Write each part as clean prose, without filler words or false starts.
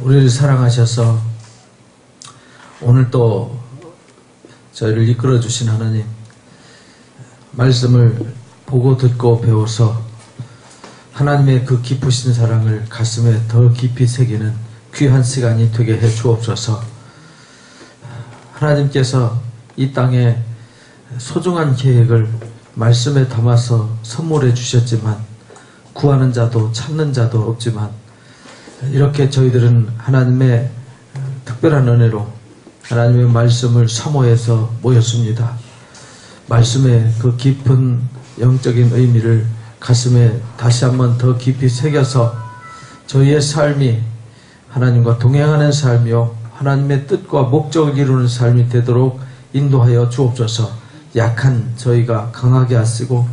우리를 사랑하셔서 오늘 또 저희를 이끌어 주신 하나님, 말씀을 보고 듣고 배워서 하나님의 그 깊으신 사랑을 가슴에 더 깊이 새기는 귀한 시간이 되게 해 주옵소서. 하나님께서 이 땅에 소중한 계획을 말씀에 담아서 선물해 주셨지만 구하는 자도 찾는 자도 없지만 이렇게 저희들은 하나님의 특별한 은혜로 하나님의 말씀을 사모해서 모였습니다. 말씀의 그 깊은 영적인 의미를 가슴에 다시 한번 더 깊이 새겨서 저희의 삶이 하나님과 동행하는 삶이요 하나님의 뜻과 목적을 이루는 삶이 되도록 인도하여 주옵소서. 약한 저희가 강하게 하시고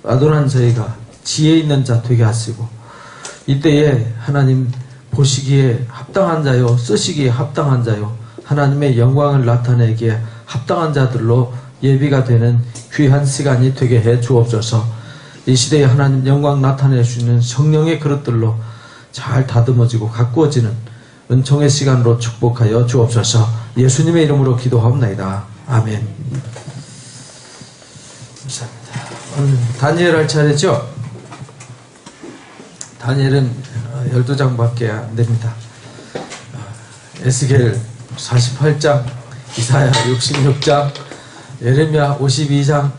아둔한 저희가 지혜 있는 자 되게 하시고 이때에 하나님 보시기에 합당한 자요 쓰시기에 합당한 자요 하나님의 영광을 나타내기에 합당한 자들로 예비가 되는 귀한 시간이 되게 해 주옵소서. 이 시대에 하나님 영광 나타낼 수 있는 성령의 그릇들로 잘 다듬어지고 가꾸어지는 은총의 시간으로 축복하여 주옵소서. 예수님의 이름으로 기도하옵나이다. 아멘. 감사합니다. 오늘 다니엘 할 차례죠? 다니엘은 12장밖에 안 됩니다. 에스겔 48장, 이사야 66장, 예레미야 52장.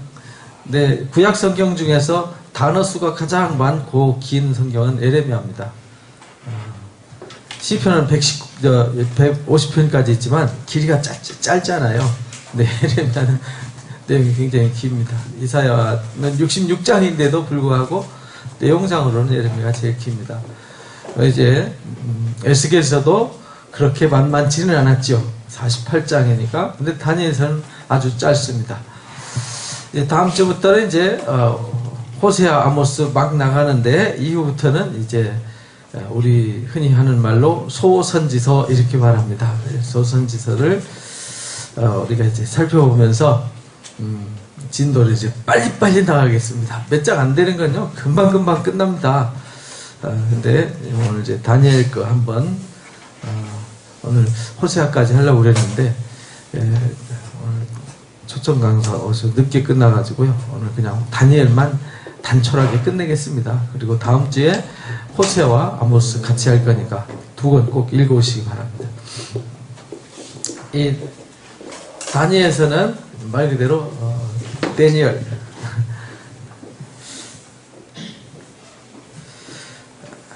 네, 구약 성경 중에서 단어 수가 가장 많고 긴 성경은 예레미야입니다. 시편은 150편까지 있지만 길이가 짧잖아요. 네, 예레미야는 내용이 굉장히 깁니다. 이사야는 66장인데도 불구하고 내용상으로는 예레미야가 제일 깁니다. 이제 에스겔에서도 그렇게 만만치는 않았죠. 48장이니까. 근데 다니엘서는 아주 짧습니다. 이제 다음 주부터는 이제 호세아, 아모스 막 나가는데 이후부터는 이제 우리 흔히 하는 말로 소선지서 이렇게 말합니다. 소선지서를 우리가 이제 살펴보면서 진도를 이제 빨리빨리 나가겠습니다. 몇 장 안 되는 건요 금방금방 끝납니다. 근데 오늘 이제 다니엘 거 한번 오늘 호세아까지 하려고 그랬는데 오늘 초청 강사 어서 늦게 끝나가지고요. 오늘 그냥 다니엘만 단촐하게 끝내겠습니다. 그리고 다음 주에 호세아와 아모스 같이 할 거니까 두 권 꼭 읽어오시기 바랍니다. 이 다니엘에서는 말 그대로 다니엘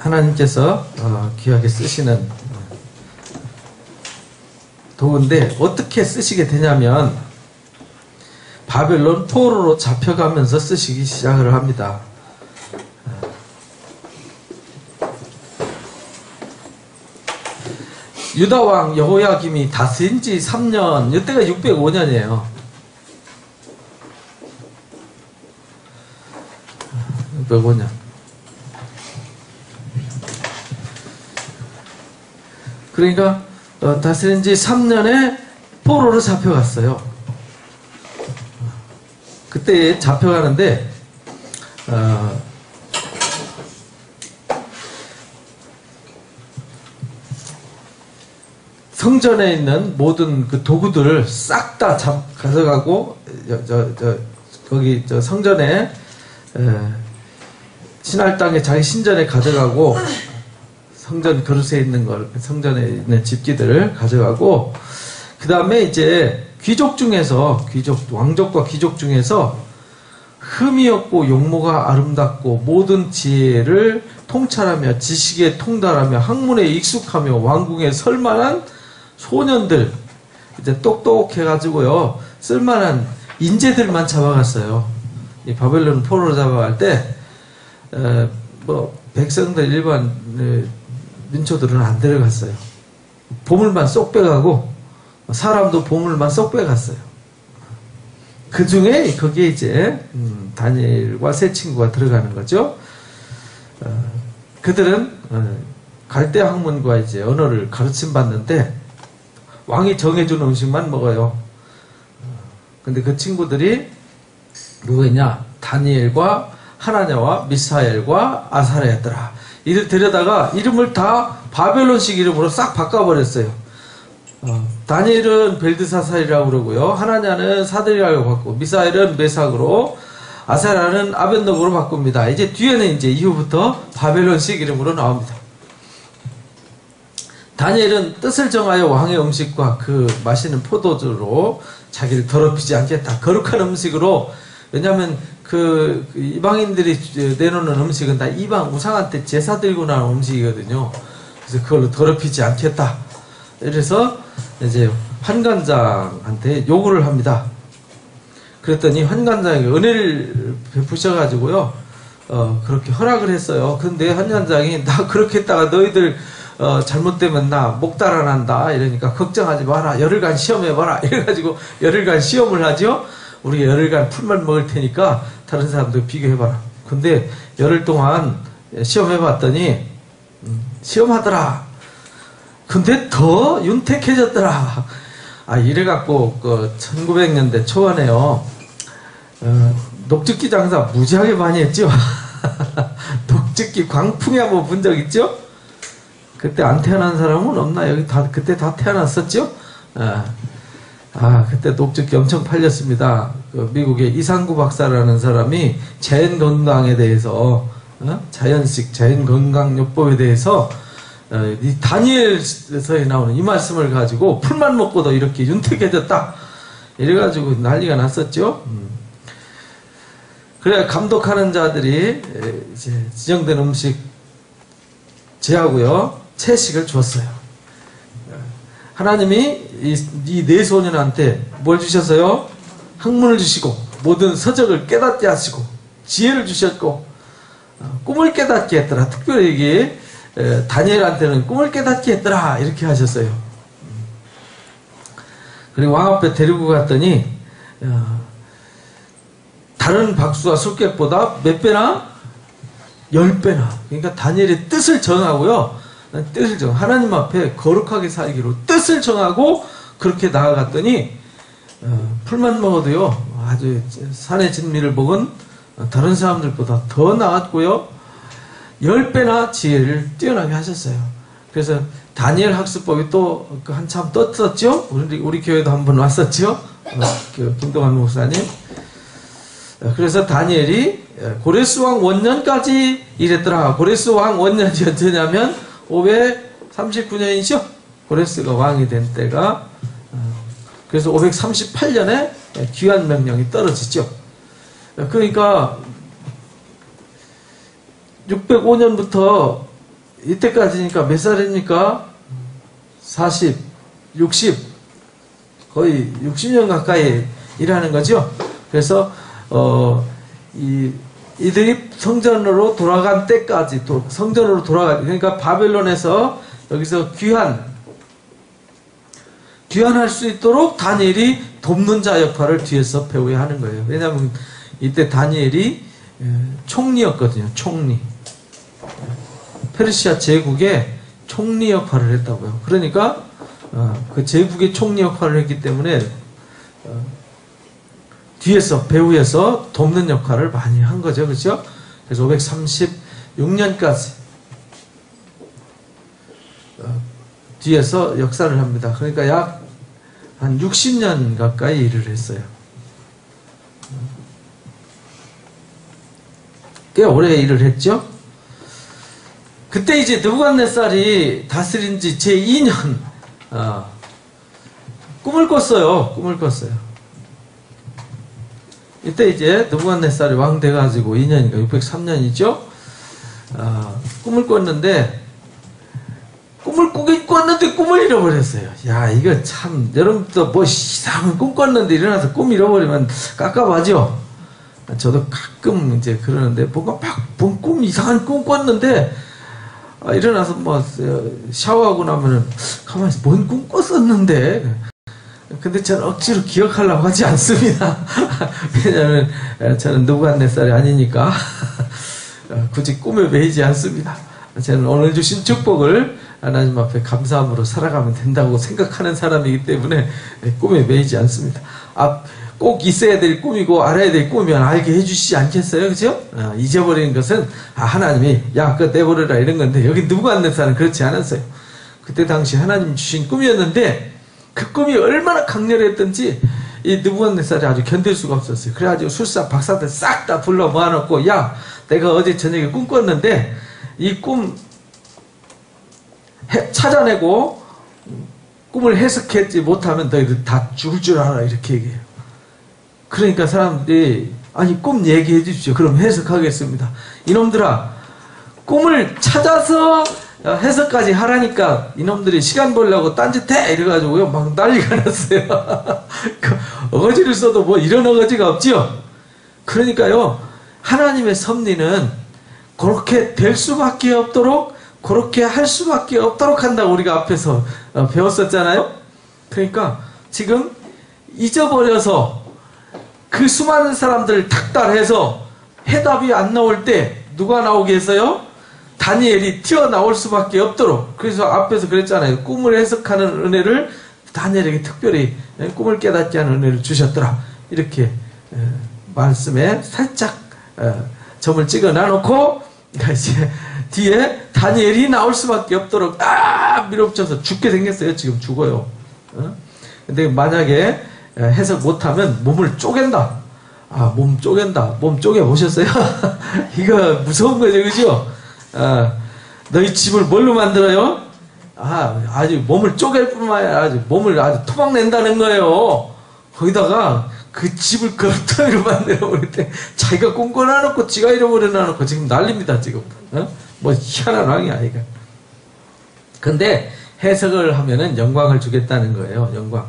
하나님께서 귀하게 쓰시는 도구인데 어떻게 쓰시게 되냐면 바벨론 포로로 잡혀가면서 쓰시기 시작을 합니다. 유다왕 여호야김이 다스린 지 3년, 이때가 605년이에요. 605년. 그러니까 다스린 지 3년에 포로로 잡혀갔어요. 그때 잡혀가는데 성전에 있는 모든 그 도구들을 싹 다 가져가고 거기 성전에 신할 땅에 자기 신전에 가져가고 성전 그릇에 있는 걸 성전에 있는 집기들을 가져가고 그 다음에 이제 귀족 중에서 왕족과 귀족 중에서 흠이 없고 용모가 아름답고 모든 지혜를 통찰하며 지식에 통달하며 학문에 익숙하며 왕궁에 설만한 소년들 이제 똑똑해가지고요 쓸만한 인재들만 잡아갔어요. 이 바벨론 포로로 잡아갈 때 뭐 백성들 일반 민초들은 안 데려갔어요. 보물만 쏙 빼가고 사람도 보물만 쏙 빼갔어요. 그 중에 거기에 이제 다니엘과 세 친구가 들어가는 거죠. 그들은 갈대 학문과 이제 언어를 가르침 받는데 왕이 정해준 음식만 먹어요. 근데 그 친구들이 누구냐? 다니엘과 하나냐와 미사엘과 아사랴였더라. 이를 데려다가 이름을 다 바벨론식 이름으로 싹 바꿔버렸어요. 다니엘은 벨드사살이라고 그러고요. 하나냐는 사드리라고 바꾸고, 미사엘은 메삭으로, 아사랴는 아벳노고로 바꿉니다. 이제 뒤에는 이제 이후부터 바벨론식 이름으로 나옵니다. 다니엘은 뜻을 정하여 왕의 음식과 그 마시는 포도주로 자기를 더럽히지 않겠다. 거룩한 음식으로, 왜냐하면 그 이방인들이 내놓는 음식은 다 이방 우상한테 제사 드리고 나온 음식이거든요. 그래서 그걸로 더럽히지 않겠다. 그래서 이제 환관장한테 요구를 합니다. 그랬더니 환관장이 은혜를 베푸셔가지고요, 그렇게 허락을 했어요. 근데 환관장이 나 그렇게 했다가 너희들 잘못되면 나 목 달아난다 이러니까 걱정하지 마라, 열흘간 시험해봐라 이래가지고 열흘간 시험을 하죠. 우리 열흘간 풀만 먹을 테니까 다른 사람들 비교해봐라. 근데 열흘 동안 시험해봤더니 시험하더라. 근데 더 윤택해졌더라. 이래갖고 1900년대 초반에요, 녹즙기 장사 무지하게 많이 했죠. 녹즙기 광풍이 한번 본 적 있죠? 그때 안 태어난 사람은 없나? 여기 그때 다 태어났었죠? 그때 녹즙기 엄청 팔렸습니다. 미국의 이상구 박사라는 사람이 자연 건강에 대해서, 자연식, 자연 건강요법에 대해서, 이 다니엘서에 나오는 이 말씀을 가지고 풀만 먹고도 이렇게 윤택해졌다. 이래가지고 난리가 났었죠. 그래, 감독하는 자들이 이제 지정된 음식 제하고요, 채식을 줬어요. 하나님이 이 네 소년한테 뭘 주셨어요? 학문을 주시고, 모든 서적을 깨닫게 하시고, 지혜를 주셨고, 꿈을 깨닫게 했더라. 특별히 이게 다니엘한테는 꿈을 깨닫게 했더라. 이렇게 하셨어요. 그리고 왕 앞에 데리고 갔더니, 다른 박수와 술객보다 몇 배나? 10배나. 그러니까 다니엘의 뜻을 정하고요. 뜻을 정하고, 하나님 앞에 거룩하게 살기로 뜻을 정하고 그렇게 나아갔더니, 풀만 먹어도요, 아주 산의 진미를 먹은 다른 사람들보다 더 나았고요, 10배나 지혜를 뛰어나게 하셨어요. 그래서 다니엘 학습법이 또 한참 떴었죠. 우리 교회도 한번 왔었죠. 김동환 목사님. 그래서 다니엘이 고레스 왕 원년까지 일했더라. 고레스 왕 원년이 언제냐면 539년이죠. 고레스가 왕이 된 때가. 그래서 538년에 귀환 명령이 떨어지죠. 그러니까 605년부터 이때까지니까 몇 살입니까? 40, 60, 거의 60년 가까이 일하는 거죠. 그래서 이들이 성전으로 돌아간 때까지, 성전으로 그러니까 바벨론에서 여기서 귀환할 수 있도록 다니엘이 돕는 자 역할을 뒤에서 배워야 하는 거예요. 왜냐하면 이때 다니엘이 총리였거든요. 총리. 페르시아 제국의 총리 역할을 했다고요. 그러니까 그 제국의 총리 역할을 했기 때문에 뒤에서, 배후에서 돕는 역할을 많이 한 거죠. 그렇죠? 그래서 536년까지 뒤에서 역사를 합니다. 그러니까 약 한 60년 가까이 일을 했어요. 꽤 오래 일을 했죠. 그때 이제 느부갓네살이 다스린 지 제2년 꿈을 꿨어요. 이때 이제 느부갓네살이 왕 돼가지고 2년인가 603년이죠. 꿈을 꿨는데, 꿈을 꾸긴 꿨는데 꿈을 잃어버렸어요. 야, 이거 참, 여러분도 뭐 이상한 꿈 꿨는데 일어나서 꿈 잃어버리면 깝깝하죠? 저도 가끔 이제 그러는데, 뭔가 막, 꿈, 이상한 꿈 꿨는데, 일어나서 뭐, 샤워하고 나면은, 가만히 뭔 꿈 꿨었는데, 근데 저는 억지로 기억하려고 하지 않습니다. 왜냐하면 저는 느부갓네살이 아니니까 굳이 꿈에 매이지 않습니다. 저는 오늘 주신 축복을 하나님 앞에 감사함으로 살아가면 된다고 생각하는 사람이기 때문에 꿈에 매이지 않습니다. 꼭 있어야 될 꿈이고 알아야 될 꿈이면 알게 해주시지 않겠어요? 그죠? 잊어버리는 것은 하나님이 야 그거 내버려라 이런 건데 여기 느부갓네살은 그렇지 않았어요. 그때 당시 하나님 주신 꿈이었는데 그 꿈이 얼마나 강렬했던지 이 느부갓네살이 아주 견딜 수가 없었어요. 그래가지고 술사 박사들 싹 다 불러 모아놓고 야 내가 어제 저녁에 꿈 꿨는데 이 꿈 찾아내고 꿈을 해석했지 못하면 너희들 다 죽을 줄 알아 이렇게 얘기해요. 그러니까 사람들이 아니 꿈 얘기해 주십시오. 그럼 해석하겠습니다. 이놈들아 꿈을 찾아서 해석까지 하라니까 이놈들이 시간 벌려고 딴짓해 이래가지고요 막 난리가 났어요. 어거지를 써도 뭐 이런 어거지가 없지요. 그러니까요 하나님의 섭리는 그렇게 될 수밖에 없도록 그렇게 할 수밖에 없도록 한다고 우리가 앞에서 배웠었잖아요. 그러니까 지금 잊어버려서 그 수많은 사람들을 탁달해서 해답이 안 나올 때 누가 나오게 했어요? 다니엘이 튀어나올 수밖에 없도록. 그래서 앞에서 그랬잖아요. 꿈을 해석하는 은혜를 다니엘에게 특별히 꿈을 깨닫게 하는 은혜를 주셨더라. 이렇게 말씀에 살짝 점을 찍어 놔놓고 이제 뒤에 다니엘이 나올 수밖에 없도록 밀어붙여서 죽게 생겼어요. 지금 죽어요. 근데 만약에 해석 못하면 몸을 쪼갠다. 몸 쪼갠다. 몸 쪼개보셨어요? 이거 무서운 거죠. 그죠? 너희 집을 뭘로 만들어요? 아주 몸을 쪼갤 뿐만 아니라 아주 몸을 아주 토막낸다는 거예요. 거기다가 그 집을 그릇더미로 만들어버릴 때 자기가 꿈꿔놔놓고 지가 잃어버려놔놓고 지금 난립니다. 지금. 뭐 희한한 왕이야 이거. 근데 해석을 하면은 영광을 주겠다는 거예요. 영광.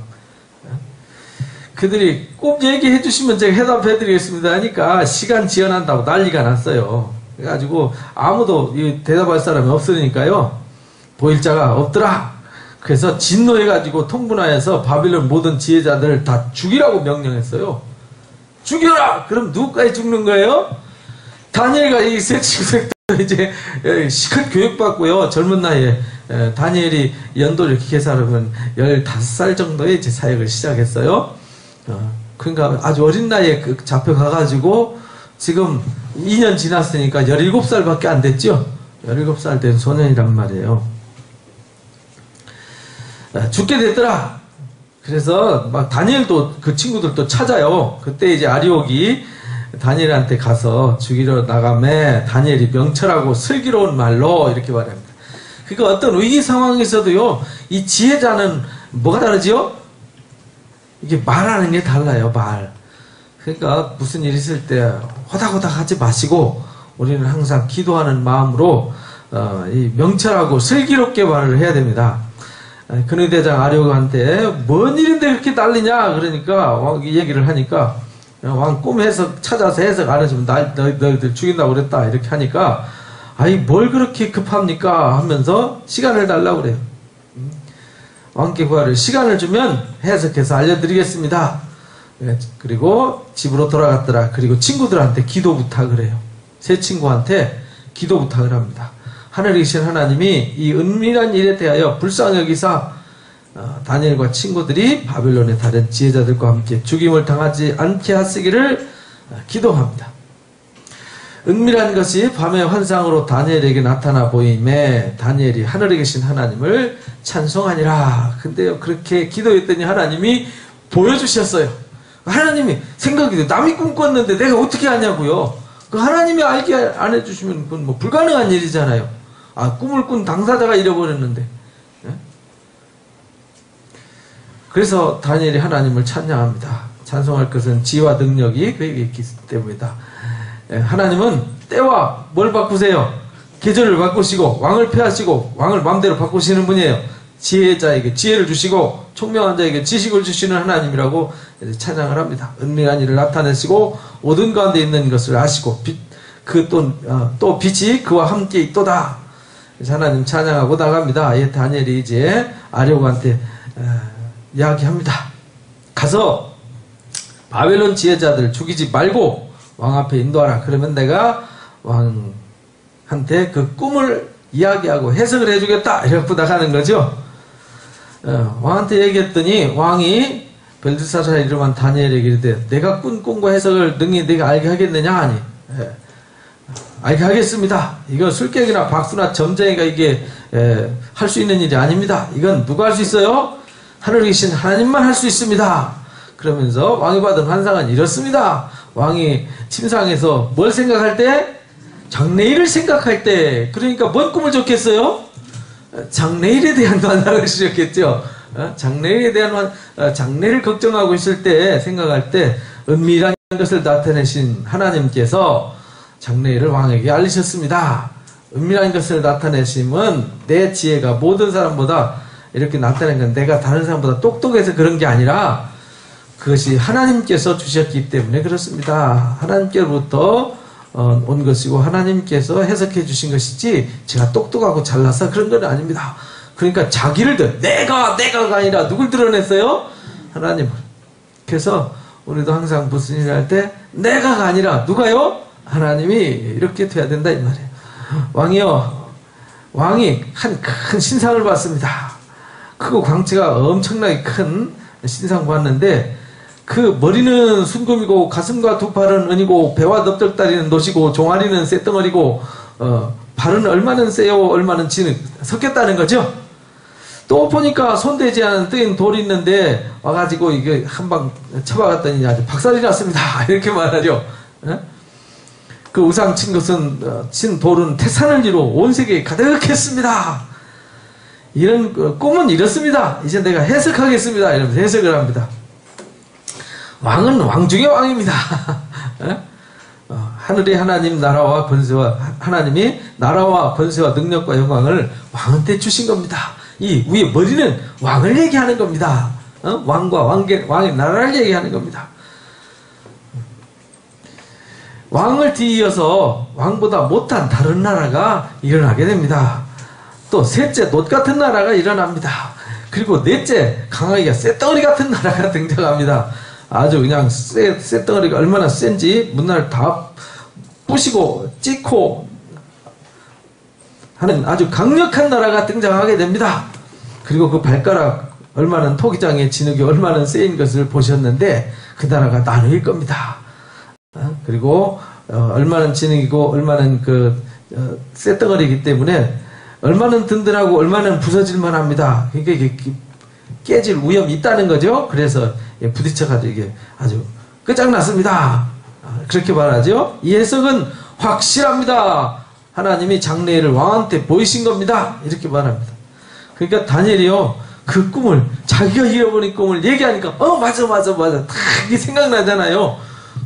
그들이 꿈 얘기해 주시면 제가 해답해 드리겠습니다 하니까 시간 지연한다고 난리가 났어요. 그래가지고 아무도 대답할 사람이 없으니까요 보일자가 없더라. 그래서 진노해가지고 통분하여서 바빌론 모든 지혜자들을 다 죽이라고 명령했어요. 죽여라! 그럼 누구까지 죽는 거예요? 다니엘과 이 세 친구들도 이제 시컷 교육받고요. 젊은 나이에 다니엘이 연도를 이렇게 계산하면 15살 정도에 이제 사역을 시작했어요. 그러니까 아주 어린 나이에 잡혀가가지고 지금 2년 지났으니까 17살밖에 안 됐죠? 17살 된 소년이란 말이에요. 죽게 됐더라. 그래서 막 다니엘도 그 친구들도 찾아요. 그때 이제 아리옥이 다니엘한테 가서 죽이러 나가매 다니엘이 명철하고 슬기로운 말로 이렇게 말합니다. 그러니까 어떤 위기 상황에서도요, 이 지혜자는 뭐가 다르지요? 이게 말하는 게 달라요, 말. 그러니까 무슨 일 있을 때 호닥호닥 하지 마시고 우리는 항상 기도하는 마음으로 이 명철하고 슬기롭게 말을 해야 됩니다. 근위대장 아리옥한테 뭔 일인데 그렇게 난리냐 그러니까 왕이 얘기를 하니까 왕 꿈 해석 찾아서 해석 안 해주면 너희들 죽인다고 그랬다 이렇게 하니까 아이 뭘 그렇게 급합니까 하면서 시간을 달라고 그래요. 왕께 구하를 시간을 주면 해석해서 알려드리겠습니다. 그리고 집으로 돌아갔더라. 그리고 친구들한테 기도 부탁을 해요. 세 친구한테 기도 부탁을 합니다. 하늘에 계신 하나님이 이 은밀한 일에 대하여 불쌍히 여기사 다니엘과 친구들이 바빌론의 다른 지혜자들과 함께 죽임을 당하지 않게 하시기를 기도합니다. 은밀한 것이 밤의 환상으로 다니엘에게 나타나 보임에 다니엘이 하늘에 계신 하나님을 찬송하니라. 근데요 그렇게 기도했더니 하나님이 보여주셨어요. 하나님이 생각이 남이 꿈꿨는데 내가 어떻게 하냐고요. 그 하나님이 알게 안 해주시면 그건 뭐 불가능한 일이잖아요. 꿈을 꾼 당사자가 잃어버렸는데. 그래서 다니엘이 하나님을 찬양합니다. 찬송할 것은 지혜와 능력이 그에게 있기 때문이다. 하나님은 때와 뭘 바꾸세요? 계절을 바꾸시고 왕을 폐하시고 왕을 마음대로 바꾸시는 분이에요. 지혜자에게 지혜를 주시고 총명한 자에게 지식을 주시는 하나님이라고 찬양을 합니다. 은밀한 일을 나타내시고 어둠 가운데 있는 것을 아시고 또 빛이 그와 함께 있도다. 그래서 하나님 찬양하고 나갑니다. 다니엘이 이제 아리옥한테 이야기합니다. 가서 바벨론 지혜자들 죽이지 말고 왕 앞에 인도하라. 그러면 내가 왕한테 그 꿈을 이야기하고 해석을 해주겠다. 이렇게 나가는 거죠. 왕한테 얘기했더니 왕이 벨드사살의 이름한 다니엘에게 이르되 내가 꾼 꿈과 해석을 능히 네가 알게 하겠느냐 하니 알게 하겠습니다. 이거 술객이나 박수나 점쟁이가 이게 할 수 있는 일이 아닙니다. 이건 누가 할 수 있어요? 하늘에 계신 하나님만 할 수 있습니다. 그러면서 왕이 받은 환상은 이렇습니다. 왕이 침상에서 뭘 생각할 때? 장래일을 생각할 때. 그러니까 뭔 꿈을 줬겠어요? 장래일에 대한 환상을 주셨겠죠. 장래일에 대한 장래를 걱정하고 있을 때, 생각할 때 은밀한 것을 나타내신 하나님께서 장래일을 왕에게 알리셨습니다. 은밀한 것을 나타내심은 내 지혜가 모든 사람보다 이렇게 나타낸 건 내가 다른 사람보다 똑똑해서 그런 게 아니라 그것이 하나님께서 주셨기 때문에 그렇습니다. 하나님께로부터 온 것이고 하나님께서 해석해 주신 것이지 제가 똑똑하고 잘나서 그런 건 아닙니다. 그러니까 자기를 내가가 아니라 누굴 드러냈어요? 하나님을. 그래서 우리도 항상 무슨 일을 할 때 내가가 아니라 누가요? 하나님이 이렇게 돼야 된다 이 말이에요. 왕이요, 왕이 한 큰 신상을 봤습니다. 크고 광채가 엄청나게 큰 신상 봤는데 그 머리는 순금이고 가슴과 두 팔은 은이고 배와 넓적다리는 노시고 종아리는 쇳덩어리고 발은 얼마는 세요 얼마는 진흙 섞였다는 거죠. 또 보니까 손대지 않은 뜨인 돌이 있는데 와가지고 이게 한 방 쳐박았더니 아주 박살이 났습니다. 이렇게 말하죠. 그 우상 친 것은 친 돌은 태산을 이루 온 세계에 가득했습니다. 이런 꿈은 이렇습니다. 이제 내가 해석하겠습니다. 이러면서 해석을 합니다. 왕은 왕 중의 왕입니다. 하늘의 하나님 나라와 권세와 하나님이 나라와 권세와 능력과 영광을 왕한테 주신 겁니다. 이 위에 머리는 왕을 얘기하는 겁니다. 왕과 왕의 나라를 얘기하는 겁니다. 왕을 뒤이어서 왕보다 못한 다른 나라가 일어나게 됩니다. 또 셋째 놋 같은 나라가 일어납니다. 그리고 넷째 강아지가 쇳덩어리 같은 나라가 등장합니다. 아주 그냥 쇳덩어리가 얼마나 센지 문날 다 부시고 찍고 하는 아주 강력한 나라가 등장하게 됩니다. 그리고 그 발가락 얼마나 토기장의 진흙이 얼마나 세인 것을 보셨는데 그 나라가 나누일 겁니다. 그리고 얼마나 진흙이고 얼마나 쇳덩어리이기 때문에 얼마나 든든하고 얼마나 부서질만 합니다. 그러니까 이게 깨질 위험이 있다는 거죠. 그래서 부딪혀가지고 이게 아주 끝장났습니다. 그렇게 말하죠. 이 해석은 확실합니다. 하나님이 장래일을 왕한테 보이신 겁니다. 이렇게 말합니다. 그러니까 다니엘이요, 그 꿈을, 자기가 잃어버린 꿈을 얘기하니까 맞아 다 이게 생각나잖아요.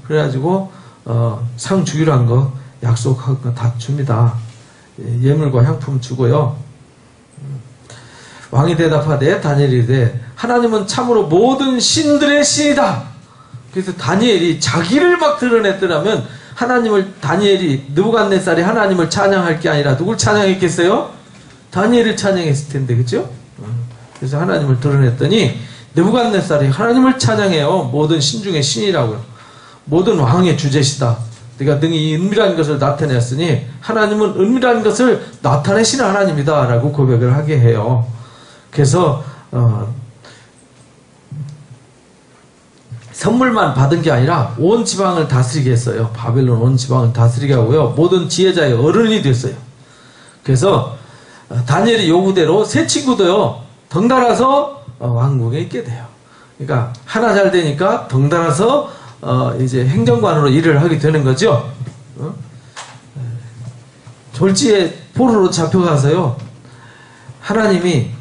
그래가지고 상 주기로 한 거 약속한 거 다 줍니다. 예물과 향품 주고요. 왕이 대답하되 다니엘이 이르되 하나님은 참으로 모든 신들의 신이다. 그래서 다니엘이 자기를 막 드러냈더라면 다니엘이 느부갓네살이 하나님을 찬양할 게 아니라 누굴 찬양했겠어요? 다니엘을 찬양했을 텐데, 그죠? 그래서 하나님을 드러냈더니 느부갓네살이 하나님을 찬양해요. 모든 신 중에 신이라고요. 모든 왕의 주제시다. 네가 능히 이 은밀한 것을 나타냈으니 하나님은 은밀한 것을 나타내시는 하나님이다 라고 고백을 하게 해요. 그래서 선물만 받은 게 아니라 온 지방을 다스리게 했어요. 바벨론 온 지방을 다스리게 하고요. 모든 지혜자의 어른이 됐어요. 그래서 다니엘의 요구대로 세 친구도요, 덩달아서 왕궁에 있게 돼요. 그러니까 하나 잘 되니까 덩달아서 이제 행정관으로 일을 하게 되는 거죠. 졸지에 포로로 잡혀가서요, 하나님이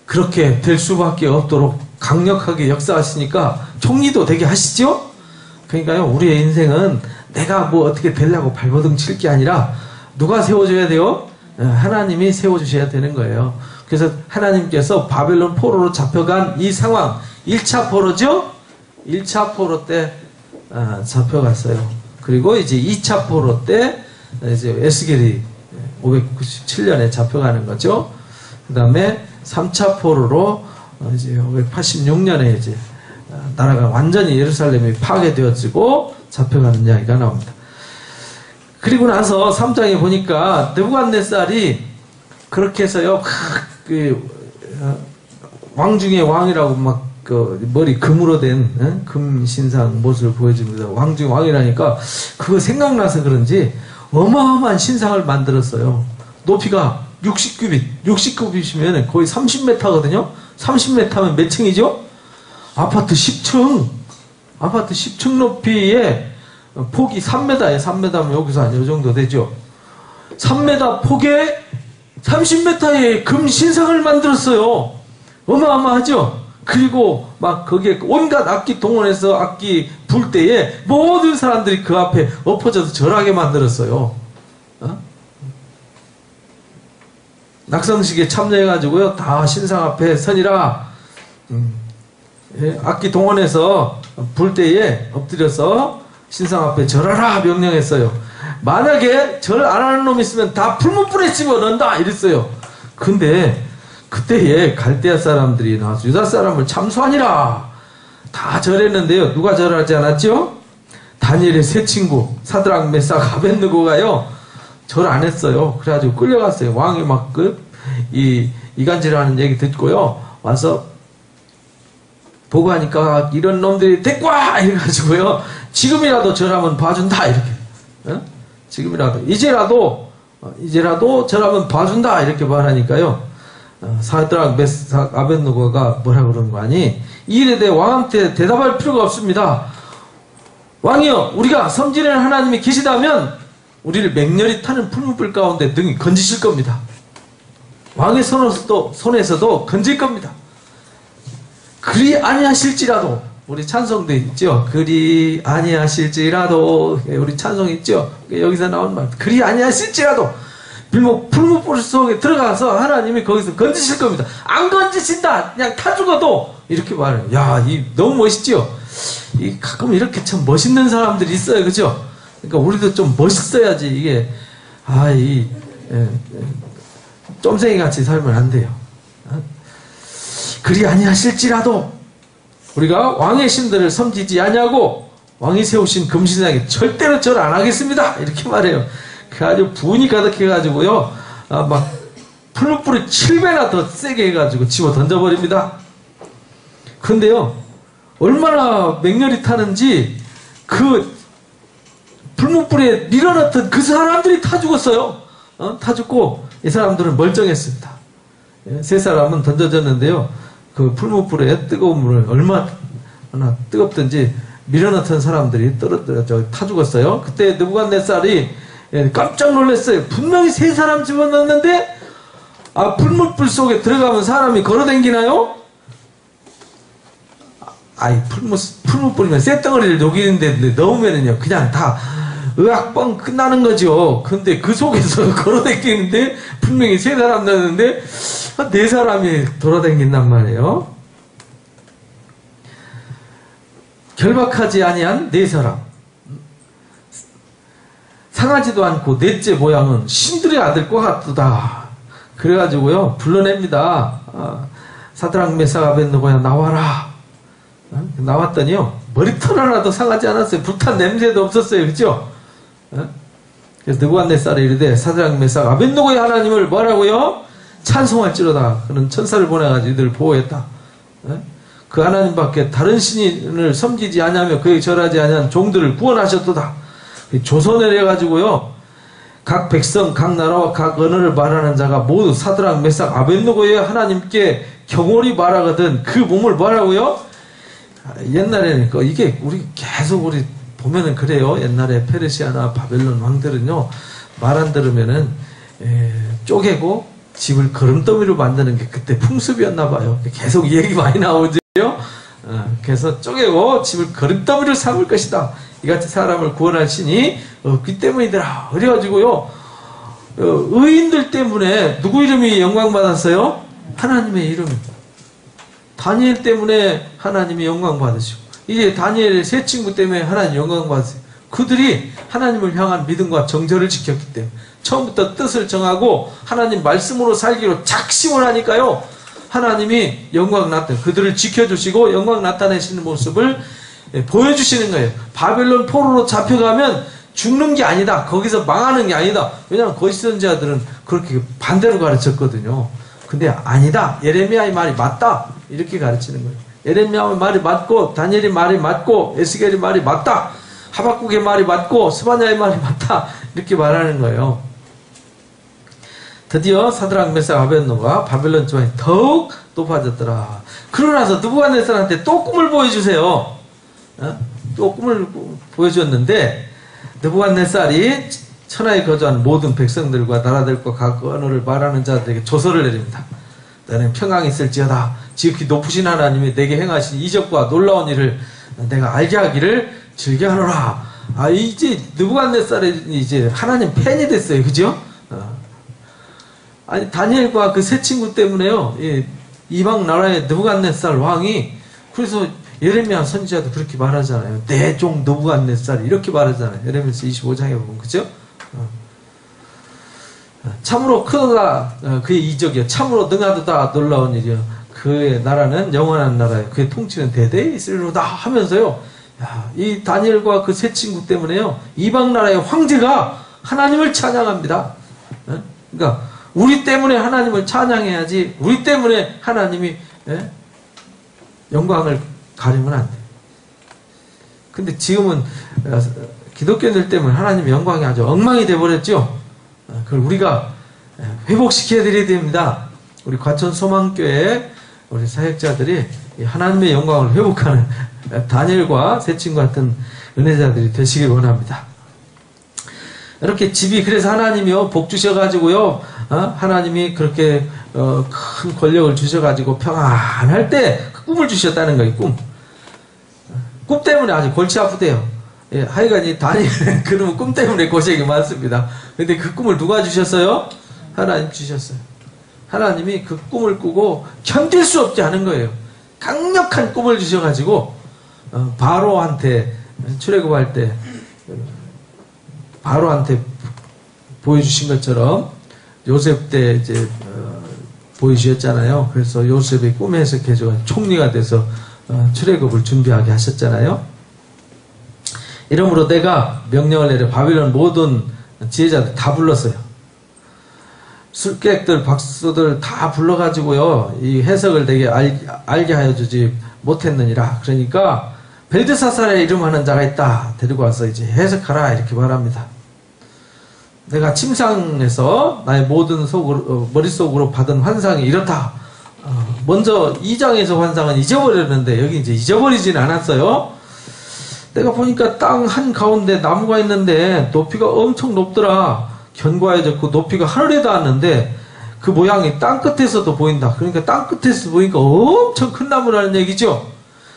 그렇게 될 수밖에 없도록 강력하게 역사하시니까 총리도 되게 하시죠? 그러니까요, 우리의 인생은 내가 뭐 어떻게 되려고 발버둥 칠 게 아니라 누가 세워줘야 돼요? 하나님이 세워주셔야 되는 거예요. 그래서 하나님께서 바벨론 포로로 잡혀간 이 상황, 1차 포로죠? 1차 포로 때 잡혀갔어요. 그리고 이제 2차 포로 때 이제 에스겔이 597년에 잡혀가는 거죠. 그 다음에 3차 포로로 이제 586년에 이제 나라가 완전히 예루살렘이 파괴되어지고 잡혀가는 이야기가 나옵니다. 그리고 나서 3장에 보니까 느부갓네살이 그렇게 해서요, 왕 중에 왕이라고 막 그 머리 금으로 된 금 신상 모습을 보여줍니다. 왕이라니까 그거 생각나서 그런지 어마어마한 신상을 만들었어요. 높이가 60규빗이면 거의 30m거든요. 30m면 몇 층이죠? 아파트 10층. 아파트 10층 높이에 폭이 3m에 3m면 여기서 한 요 정도 되죠. 3m 폭에 30m의 금 신상을 만들었어요. 어마어마하죠? 그리고 막 거기에 온갖 악기 동원해서 악기 불 때에 모든 사람들이 그 앞에 엎어져서 절하게 만들었어요. 낙성식에 참여해가지고요, 다 신상 앞에 서니라, 악기 동원해서 불 때에 엎드려서 신상 앞에 절하라 명령했어요. 만약에 절 안 하는 놈 있으면 다 풀무불에 집어넣는다 이랬어요. 근데 그때에 갈대아 사람들이 나와서 유다 사람을 참수하니라 다 절했는데요. 누가 절하지 않았죠? 다니엘의 세 친구 사드락 메삭 아벳느고가요 절 안 했어요. 그래가지고 끌려갔어요. 왕이 막 이간질하는 얘기 듣고요 와서 보고하니까 이런 놈들이 데리고 와 이래가지고요 지금이라도 절하면 봐준다 이렇게 지금이라도 이제라도 절하면 봐준다 이렇게 말하니까요 사드락 메삭 아벳느고가 뭐라 그러는 거 아니? 이 일에 대해 왕한테 대답할 필요가 없습니다. 왕이여, 우리가 섬기는 하나님이 계시다면 우리를 맹렬히 타는 풀무불 가운데 등이 건지실 겁니다. 왕의 손에서도 건질 겁니다. 그리 아니하실지라도, 우리 찬송도 있죠. 그리 아니하실지라도, 우리 찬송 있죠. 여기서 나온 말. 그리 아니하실지라도 풀무불 속에 들어가서 하나님이 거기서 건지실 겁니다. 안 건지신다, 그냥 타 죽어도 이렇게 말해요. 야, 너무 멋있죠. 가끔 이렇게 참 멋있는 사람들이 있어요, 그죠? 그러니까 우리도 좀 멋있어야지 이게 쫌생이 같이 살면 안 돼요. 그리 아니하실지라도 우리가 왕의 신들을 섬기지 아니하고 왕이 세우신 금신상에 절대로 절 안 하겠습니다. 이렇게 말해요. 아주 분이 가득해가지고요, 막 풀무불을 7배나 더 세게 해가지고 집어 던져버립니다. 근데요, 얼마나 맹렬히 타는지 그 풀무불에 밀어넣던 그 사람들이 타 죽었어요. 타 죽고 이 사람들은 멀쩡했습니다. 세 사람은 던져졌는데요, 그 풀무불에 뜨거운 물을 얼마나 뜨겁든지 밀어넣던 사람들이 타 죽었어요. 그때 느부갓네살이 깜짝 놀랐어요. 분명히 세 사람 집어넣었는데 풀무불 속에 들어가면 사람이 걸어다니나요? 풀무불이면 쇳덩어리를 녹이는데 넣으면은요 그냥 다 으악뻥 끝나는 거죠. 근데 그 속에서 걸어다니는데 분명히 세 사람 넣었는데 네 사람이 돌아다닌단 말이에요. 결박하지 아니한 네 사람, 상하지도 않고 넷째 모양은 신들의 아들과 같도다. 그래가지고요 불러냅니다. 사드락 메삭 아벳느고야 나와라. 나왔더니요 머리털 하나도 상하지 않았어요. 불탄 냄새도 없었어요. 그죠? 그래서 느부갓네살이 이르되 사드락 메삭 아벳느고의 하나님을 뭐라고요? 찬송할지로다. 그는 천사를 보내가지고 이들을 보호했다. 그 하나님밖에 다른 신을 섬기지 아니하며 그에게 절하지 아니한 종들을 구원하셨도다. 조선을 해가지고요 각 백성, 각 나라와 각 언어를 말하는 자가 모두 사드락 메삭 아벳느고의 하나님께 경홀히 말하거든 그 몸을 뭐라고요? 옛날에는 이게 우리 계속 우리 보면은 그래요. 옛날에 페르시아나 바벨론 왕들은요 말 안 들으면은 쪼개고 집을 거름더미로 만드는 게 그때 풍습이었나 봐요. 계속 얘기 많이 나오죠. 그래서 쪼개고 집을 거름더미로 삼을 것이다. 이같이 사람을 구원할 신이 없기 때문이더라. 그래가지고요 의인들 때문에 누구 이름이 영광받았어요? 하나님의 이름. 다니엘 때문에 하나님이 영광받으시고 이제 다니엘의 세 친구 때문에 하나님 영광받으세요. 그들이 하나님을 향한 믿음과 정절을 지켰기 때문에 처음부터 뜻을 정하고 하나님 말씀으로 살기로 작심을 하니까요 하나님이 그들을 지켜주시고 영광 나타내시는 모습을 보여주시는 거예요. 바벨론 포로로 잡혀가면 죽는 게 아니다. 거기서 망하는 게 아니다. 왜냐하면 거짓 선지자들은 그렇게 반대로 가르쳤거든요. 근데 아니다. 예레미야의 말이 맞다. 이렇게 가르치는 거예요. 에레미야 말이 맞고 다니엘의 말이 맞고 에스겔의 말이 맞다. 하박국의 말이 맞고 스바냐의 말이 맞다. 이렇게 말하는 거예요. 드디어 사드락 메삭 아벳노가 바벨론 지방이 더욱 높아졌더라. 그러고 나서 느부갓네살한테 또 꿈을 보여주세요. 또 꿈을 보여줬는데 느부갓네살이 천하에 거주한 모든 백성들과 나라들과 각 언어를 말하는 자들에게 조서를 내립니다. 너는 평강이 있을지어다. 지극히 높으신 하나님이 내게 행하신 이적과 놀라운 일을 내가 알게 하기를 즐겨하노라. 이제 느부갓네살이 이제 하나님 팬이 됐어요. 그죠? 아니 다니엘과 그 세 친구 때문에요. 이방 나라의 느부갓네살 왕이 그래서 예레미야 선지자도 그렇게 말하잖아요. 내 종 느부갓네살 이렇게 말하잖아요. 예레미야서 25장에 보면 그죠? 참으로 크다 그의 이적이요 참으로 능하도다 놀라운 일이요 그의 나라는 영원한 나라요 그의 통치는 대대에 있으리로다 하면서요. 야, 이 다니엘과 그 세 친구 때문에요. 이방 나라의 황제가 하나님을 찬양합니다. 그러니까 우리 때문에 하나님을 찬양해야지 우리 때문에 하나님이 영광을 가리면 안 돼. 근데 지금은 기독교인들 때문에 하나님의 영광이 아주 엉망이 돼버렸죠. 그걸 우리가 회복시켜 드려야 됩니다. 우리 과천 소망교회 우리 사역자들이 하나님의 영광을 회복하는 다니엘과 세 친구 같은 은혜자들이 되시길 원합니다. 이렇게 집이 그래서 하나님이요 복 주셔가지고요 하나님이 그렇게 큰 권력을 주셔가지고 평안할 때 그 꿈을 주셨다는 거예요. 꿈 때문에 아주 골치 아프대요. 하여간 이 다니엘은 그러면 꿈 때문에 고생이 많습니다. 근데 그 꿈을 누가 주셨어요? 하나님 주셨어요. 하나님이 그 꿈을 꾸고 견딜 수 없지 않은 거예요. 강력한 꿈을 주셔가지고 바로한테 출애굽할 때 바로한테 보여주신 것처럼 요셉 때 이제 보여주셨잖아요. 그래서 요셉의 꿈 해석해서 총리가 돼서 출애굽을 준비하게 하셨잖아요. 이러므로 내가 명령을 내려 바빌론 모든 지혜자들 다 불렀어요. 술객들, 박수들 다 불러가지고요. 이 해석을 되게 알게 하여 주지 못했느니라. 그러니까 벨드사살의 이름하는 자가 있다. 데리고 와서 이제 해석하라. 이렇게 말합니다. 내가 침상에서 나의 모든 머릿속으로 받은 환상이 이렇다. 먼저 2장에서 환상은 잊어버렸는데 여기 이제 잊어버리진 않았어요. 내가 보니까 땅 한가운데 나무가 있는데 높이가 엄청 높더라. 견고해졌고 높이가 하늘에 닿았는데 그 모양이 땅 끝에서도 보인다. 그러니까 땅 끝에서 보니까 엄청 큰 나무라는 얘기죠.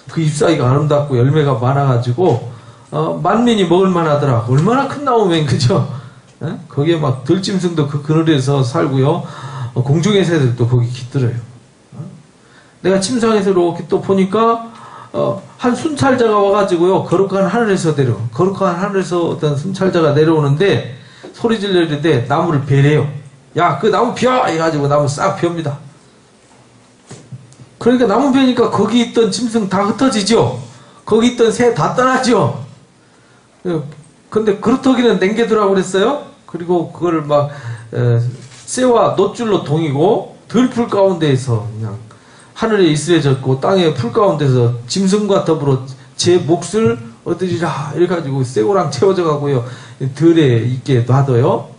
그 잎사귀가 아름답고 열매가 많아가지고 만민이 먹을 만하더라. 얼마나 큰 나무면 그죠? 거기에 막 들짐승도 그 그늘에서 살고요. 공중의 새들도 거기 깃들어요. 내가 침상에서 이렇게 또 보니까 한 순찰자가 와가지고요. 거룩한 하늘에서 어떤 순찰자가 내려오는데 소리 질러는데 나무를 베래요. 야, 그 나무 펴! 해가지고 나무 싹 펴입니다. 그러니까 나무 펴니까 거기 있던 짐승 다 흩어지죠. 거기 있던 새 다 떠나죠. 근데 그루터기는 남겨두라고 그랬어요. 그리고 그걸 막 쇠와 놋줄로 동이고 들풀 가운데에서 그냥 하늘에 이스레졌고 땅에 풀 가운데서 짐승과 더불어 제 몫을 얻으리라 이래가지고 쇠고랑 채워져 가고요. 들에 있게 놔둬요.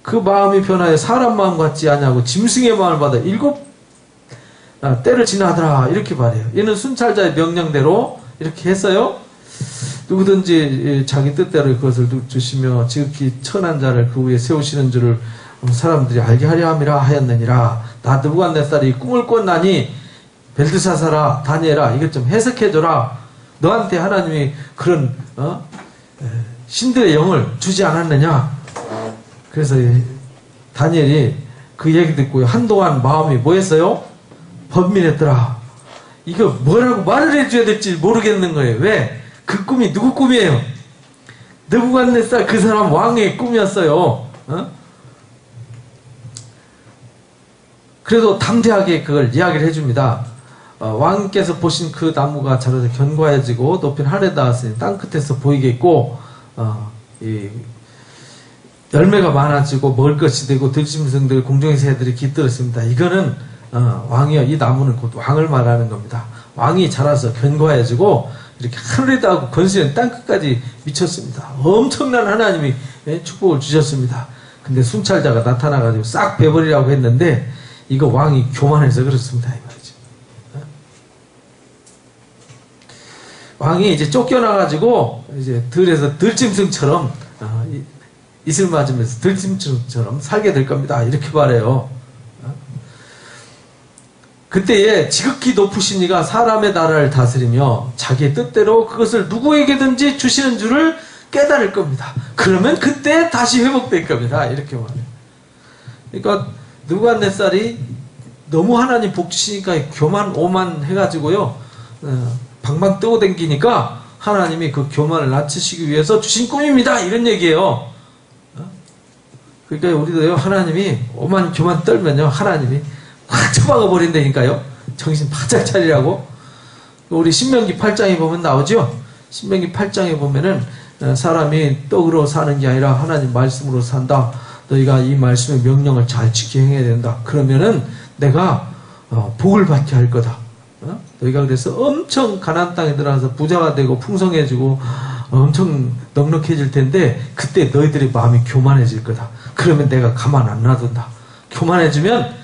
그 마음이 변하여 사람 마음 같지 아니하고 짐승의 마음을 받아 7 때를 지나더라 이렇게 말해요. 얘는 순찰자의 명령대로 이렇게 했어요. 누구든지 자기 뜻대로 그것을 주시며 지극히 천한 자를 그 위에 세우시는 줄을 사람들이 알게 하려 함이라 하였느니라. 나 느부갓네살이 꿈을 꿨나니 벨드사살아 다니엘아 이것 좀 해석해줘라. 너한테 하나님이 그런 신들의 영을 주지 않았느냐. 그래서 다니엘이 그 얘기 듣고 한동안 마음이 뭐했어요? 번민했더라. 이거 뭐라고 말을 해줘야 될지 모르겠는 거예요. 왜? 그 꿈이 누구 꿈이에요? 느부갓네살 그 사람 왕의 꿈이었어요. 그래도 담대하게 그걸 이야기를 해줍니다. 왕께서 보신 그 나무가 자라서 견고해지고 높인 하늘에 닿았으니 땅 끝에서 보이겠고 이 열매가 많아지고 먹을 것이 되고 들짐승들 공중의 새들이 깃들었습니다. 이거는 왕이여 이 나무는 곧 왕을 말하는 겁니다. 왕이 자라서 견고해지고 이렇게 하늘에도 하고 건수는 땅끝까지 미쳤습니다. 엄청난 하나님이 축복을 주셨습니다. 근데 순찰자가 나타나가지고 싹 베버리라고 했는데 이거 왕이 교만해서 그렇습니다. 이 말이죠. 왕이 이제 쫓겨나가지고 이제 들에서 들짐승처럼 이슬 맞으면서 들짐승처럼 살게 될 겁니다. 이렇게 말해요. 그때에 지극히 높으신 이가 사람의 나라를 다스리며 자기의 뜻대로 그것을 누구에게든지 주시는 줄을 깨달을 겁니다. 그러면 그때 다시 회복될 겁니다. 이렇게 말해요. 그러니까 느부갓네살이 너무 하나님 복 주시니까 교만 오만 해가지고요 방방 뜨고 댕기니까 하나님이 그 교만을 낮추시기 위해서 주신 꿈입니다. 이런 얘기예요. 그러니까 우리도요 하나님이 오만 교만 떨면요 하나님이 확 처박아 버린다니까요. 정신 바짝 차리라고. 우리 신명기 8장에 보면 나오죠. 신명기 8장에 보면은 사람이 떡으로 사는 게 아니라 하나님 말씀으로 산다. 너희가 이 말씀의 명령을 잘 지켜 행해야 된다. 그러면은 내가 복을 받게 할 거다. 너희가 그래서 엄청 가나안 땅에 들어가서 부자가 되고 풍성해지고 엄청 넉넉해질 텐데 그때 너희들의 마음이 교만해질 거다. 그러면 내가 가만 안 놔둔다. 교만해지면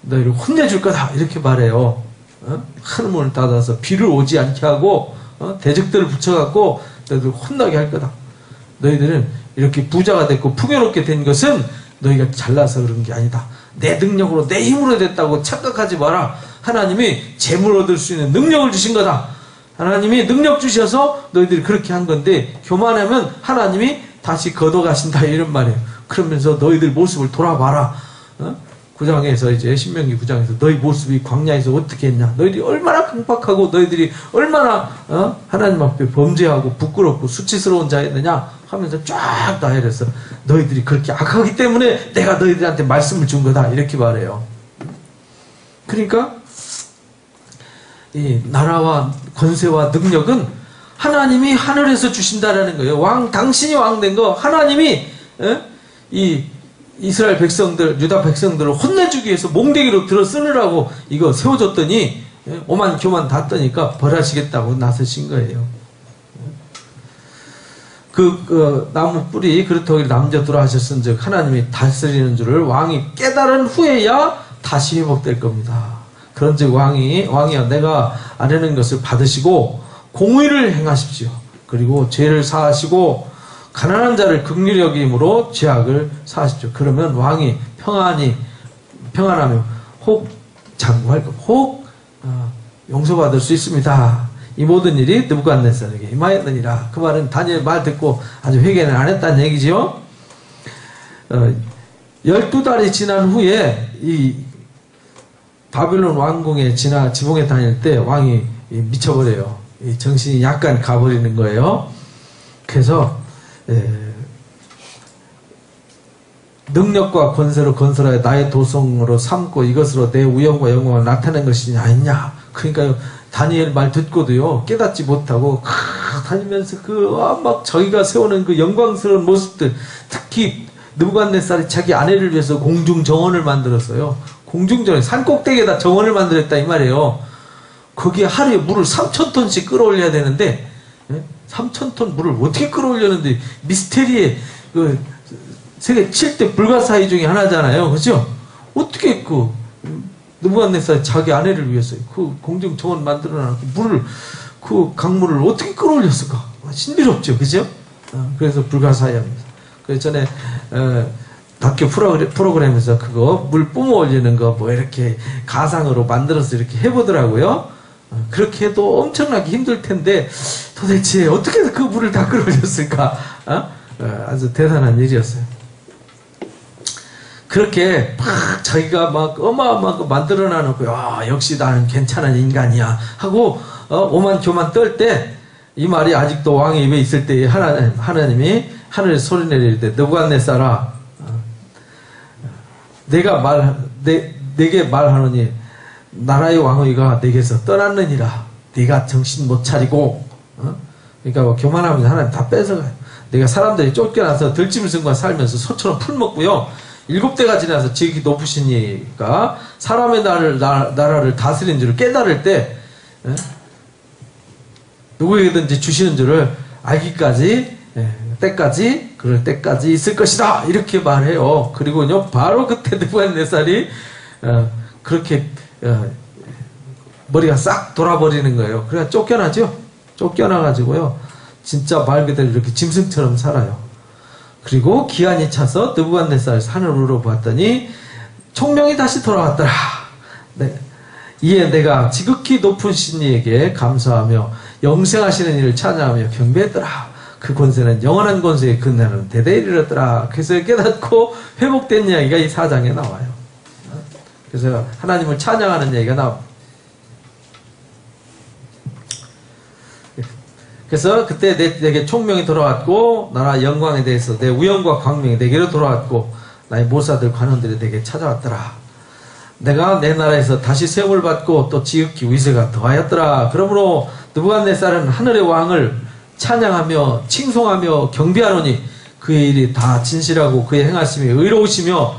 너희를 혼내줄 거다. 이렇게 말해요. 하늘문을 닫아서 비를 오지 않게 하고 대적들을 붙여갖고 너희들 혼나게 할 거다. 너희들은 이렇게 부자가 됐고 풍요롭게 된 것은 너희가 잘나서 그런 게 아니다. 내 능력으로 내 힘으로 됐다고 착각하지 마라. 하나님이 재물 얻을 수 있는 능력을 주신 거다. 하나님이 능력 주셔서 너희들이 그렇게 한 건데 교만하면 하나님이 다시 걷어가신다. 이런 말이에요. 그러면서 너희들 모습을 돌아봐라. 9장에서 이제 신명기 9장에서 너희 모습이 광야에서 어떻게 했냐. 너희들이 얼마나 강박하고 너희들이 얼마나 하나님 앞에 범죄하고 부끄럽고 수치스러운 자였느냐 하면서 쫙 다 해서 너희들이 그렇게 악하기 때문에 내가 너희들한테 말씀을 준 거다. 이렇게 말해요. 그러니까 이 나라와 권세와 능력은 하나님이 하늘에서 주신다라는 거예요. 당신이 왕 된 거 하나님이 이 이스라엘 백성들, 유다 백성들을 혼내주기 위해서 몽둥이로 들어 쓰느라고 이거 세워줬더니 오만 교만 다 떠니까 벌하시겠다고 나서신 거예요. 그 나무 뿌리 그렇다고 남겨두라 하셨은즉 하나님이 다스리는 줄을 왕이 깨달은 후에야 다시 회복될 겁니다. 그런즉 왕이여 내가 아뢰는 것을 받으시고 공의를 행하십시오. 그리고 죄를 사하시고 가난한 자를 긍휼히 여김으로 죄악을 사하십시오. 그러면 왕이 평안하며 혹 장구할 것, 혹 용서받을 수 있습니다. 이 모든 일이 느부갓네살에게 임하였느니라. 그 말은 다니엘 말 듣고 아주 회개는 안 했다는 얘기죠. 12달이 지난 후에 이 바빌론 왕궁에 지붕에 다닐 때 왕이 미쳐버려요. 정신이 약간 가버리는 거예요. 그래서 능력과 권세로 건설하여 나의 도성으로 삼고 이것으로 내 우영과 영광을 나타낸 것이 아니냐. 그러니까 다니엘 말 듣고도요 깨닫지 못하고 다니면서 막 자기가 세우는 그 영광스러운 모습들, 특히 느부갓네살이 자기 아내를 위해서 공중 정원을 만들었어요. 공중정원, 산꼭대기에다 정원을 만들었다 이 말이에요. 거기에 하루에 물을 3,000톤씩 끌어올려야 되는데 3,000톤 물을 어떻게 끌어올렸는데 미스테리의 그 세계 7대 불가사의 중에 하나잖아요. 그죠? 어떻게 느부갓네살이 자기 아내를 위해서 그 공중 정원 만들어놔서 그 강물을 어떻게 끌어올렸을까? 신비롭죠. 그죠? 그래서 불가사의합니다. 그래서 전에 다큐 프로그램에서 그거 물 뿜어 올리는 거 뭐 이렇게 가상으로 만들어서 이렇게 해보더라고요. 그렇게 해도 엄청나게 힘들 텐데 도대체 어떻게 해서 그 물을 다 끌어올렸을까? 아주 대단한 일이었어요. 그렇게 막 자기가 막 어마어마한 거 만들어 놔놓고 역시 나는 괜찮은 인간이야 하고 오만 교만 떨 때 이 말이 아직도 왕의 입에 있을 때 하나님이 하늘에 소리 내릴 때 느부갓네살아 내게 말하노니 나라의 왕의가 내게서 떠났느니라. 네가 정신 못 차리고 그러니까 교만하면서 하나님 다 뺏어가요. 내가 사람들이 쫓겨나서 들짐승과 살면서 소처럼 풀먹고요. 7대가 지나서 지극히 높으신 이가 사람의 나라를 다스린 줄을 깨달을 때 예? 누구에게든지 주시는 줄을 알기까지, 예, 때까지, 그럴 때까지 있을 것이다 이렇게 말해요. 그리고요 바로 그때 느부갓네살이 그렇게 머리가 싹 돌아버리는 거예요. 그래야 쫓겨나죠. 쫓겨나가지고요 진짜 말 그대로 이렇게 짐승처럼 살아요. 그리고 기한이 차서 느부갓네살 하늘으로 보았더니 총명이 다시 돌아왔더라. 네. 이에 내가 지극히 높은 신이에게 감사하며 영생하시는 이를 찬양하며 경배했더라. 그 권세는 영원한 권세의 근간은 대대에 이르렀더라. 그래서 깨닫고 회복된 이야기가 이 4장에 나와요. 그래서 하나님을 찬양하는 얘기가 나옵니다. 그래서 그때 내게 총명이 돌아왔고 나라 영광에 대해서 내 우영과 광명이 내게로 돌아왔고 나의 모사들 관원들이 내게 찾아왔더라. 내가 내 나라에서 다시 세움을 받고 또 지극히 위세가 더하였더라. 그러므로 느부갓네살은 하늘의 왕을 찬양하며 칭송하며 경배하노니 그의 일이 다 진실하고 그의 행하심이 의로우시며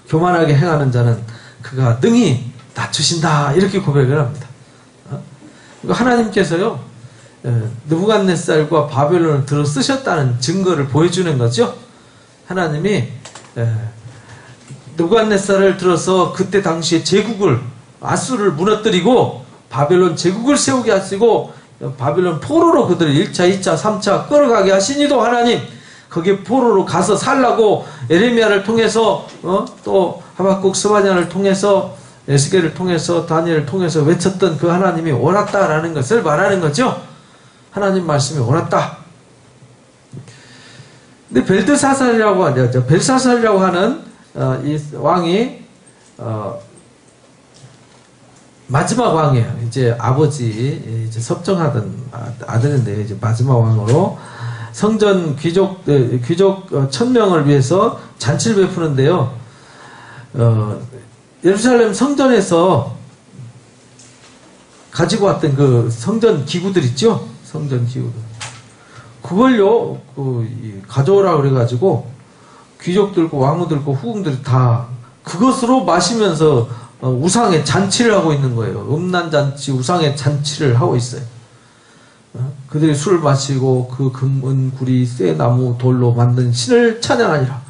교만하게 행하는 자는 그가 능히 낮추신다 이렇게 고백을 합니다. 하나님께서요 느부갓네살과 바벨론을 들어 쓰셨다는 증거를 보여주는 거죠. 하나님이 느부갓네살을 들어서 그때 당시에 제국을 아수를 무너뜨리고 바벨론 제국을 세우게 하시고 바벨론 포로로 그들을 1차, 2차, 3차 끌어가게 하시니도 하나님 거기에 포로로 가서 살라고 에레미야를 통해서 또 하박국 스바냐를 통해서 에스겔을 통해서 다니엘을 통해서 외쳤던 그 하나님이 옳았다라는 것을 말하는 거죠. 하나님 말씀이 옳았다. 근데 벨드사살이라고 하죠. 벨사살이라고 하는 이 왕이 마지막 왕이에요. 이제 아버지 이제 섭정하던 아들인데 이제 마지막 왕으로 성전 귀족 1000명을 위해서 잔치를 베푸는데요. 예루살렘 성전에서 가지고 왔던 그 성전 기구들 있죠? 성전 기구들. 그걸요, 가져오라 그래가지고 귀족들과 왕후들과 후궁들이 다 그것으로 마시면서 우상의 잔치를 하고 있는 거예요. 음란잔치, 우상의 잔치를 하고 있어요. 그들이 술을 마시고 그 금, 은, 구리, 쇠나무, 돌로 만든 신을 찬양하니라.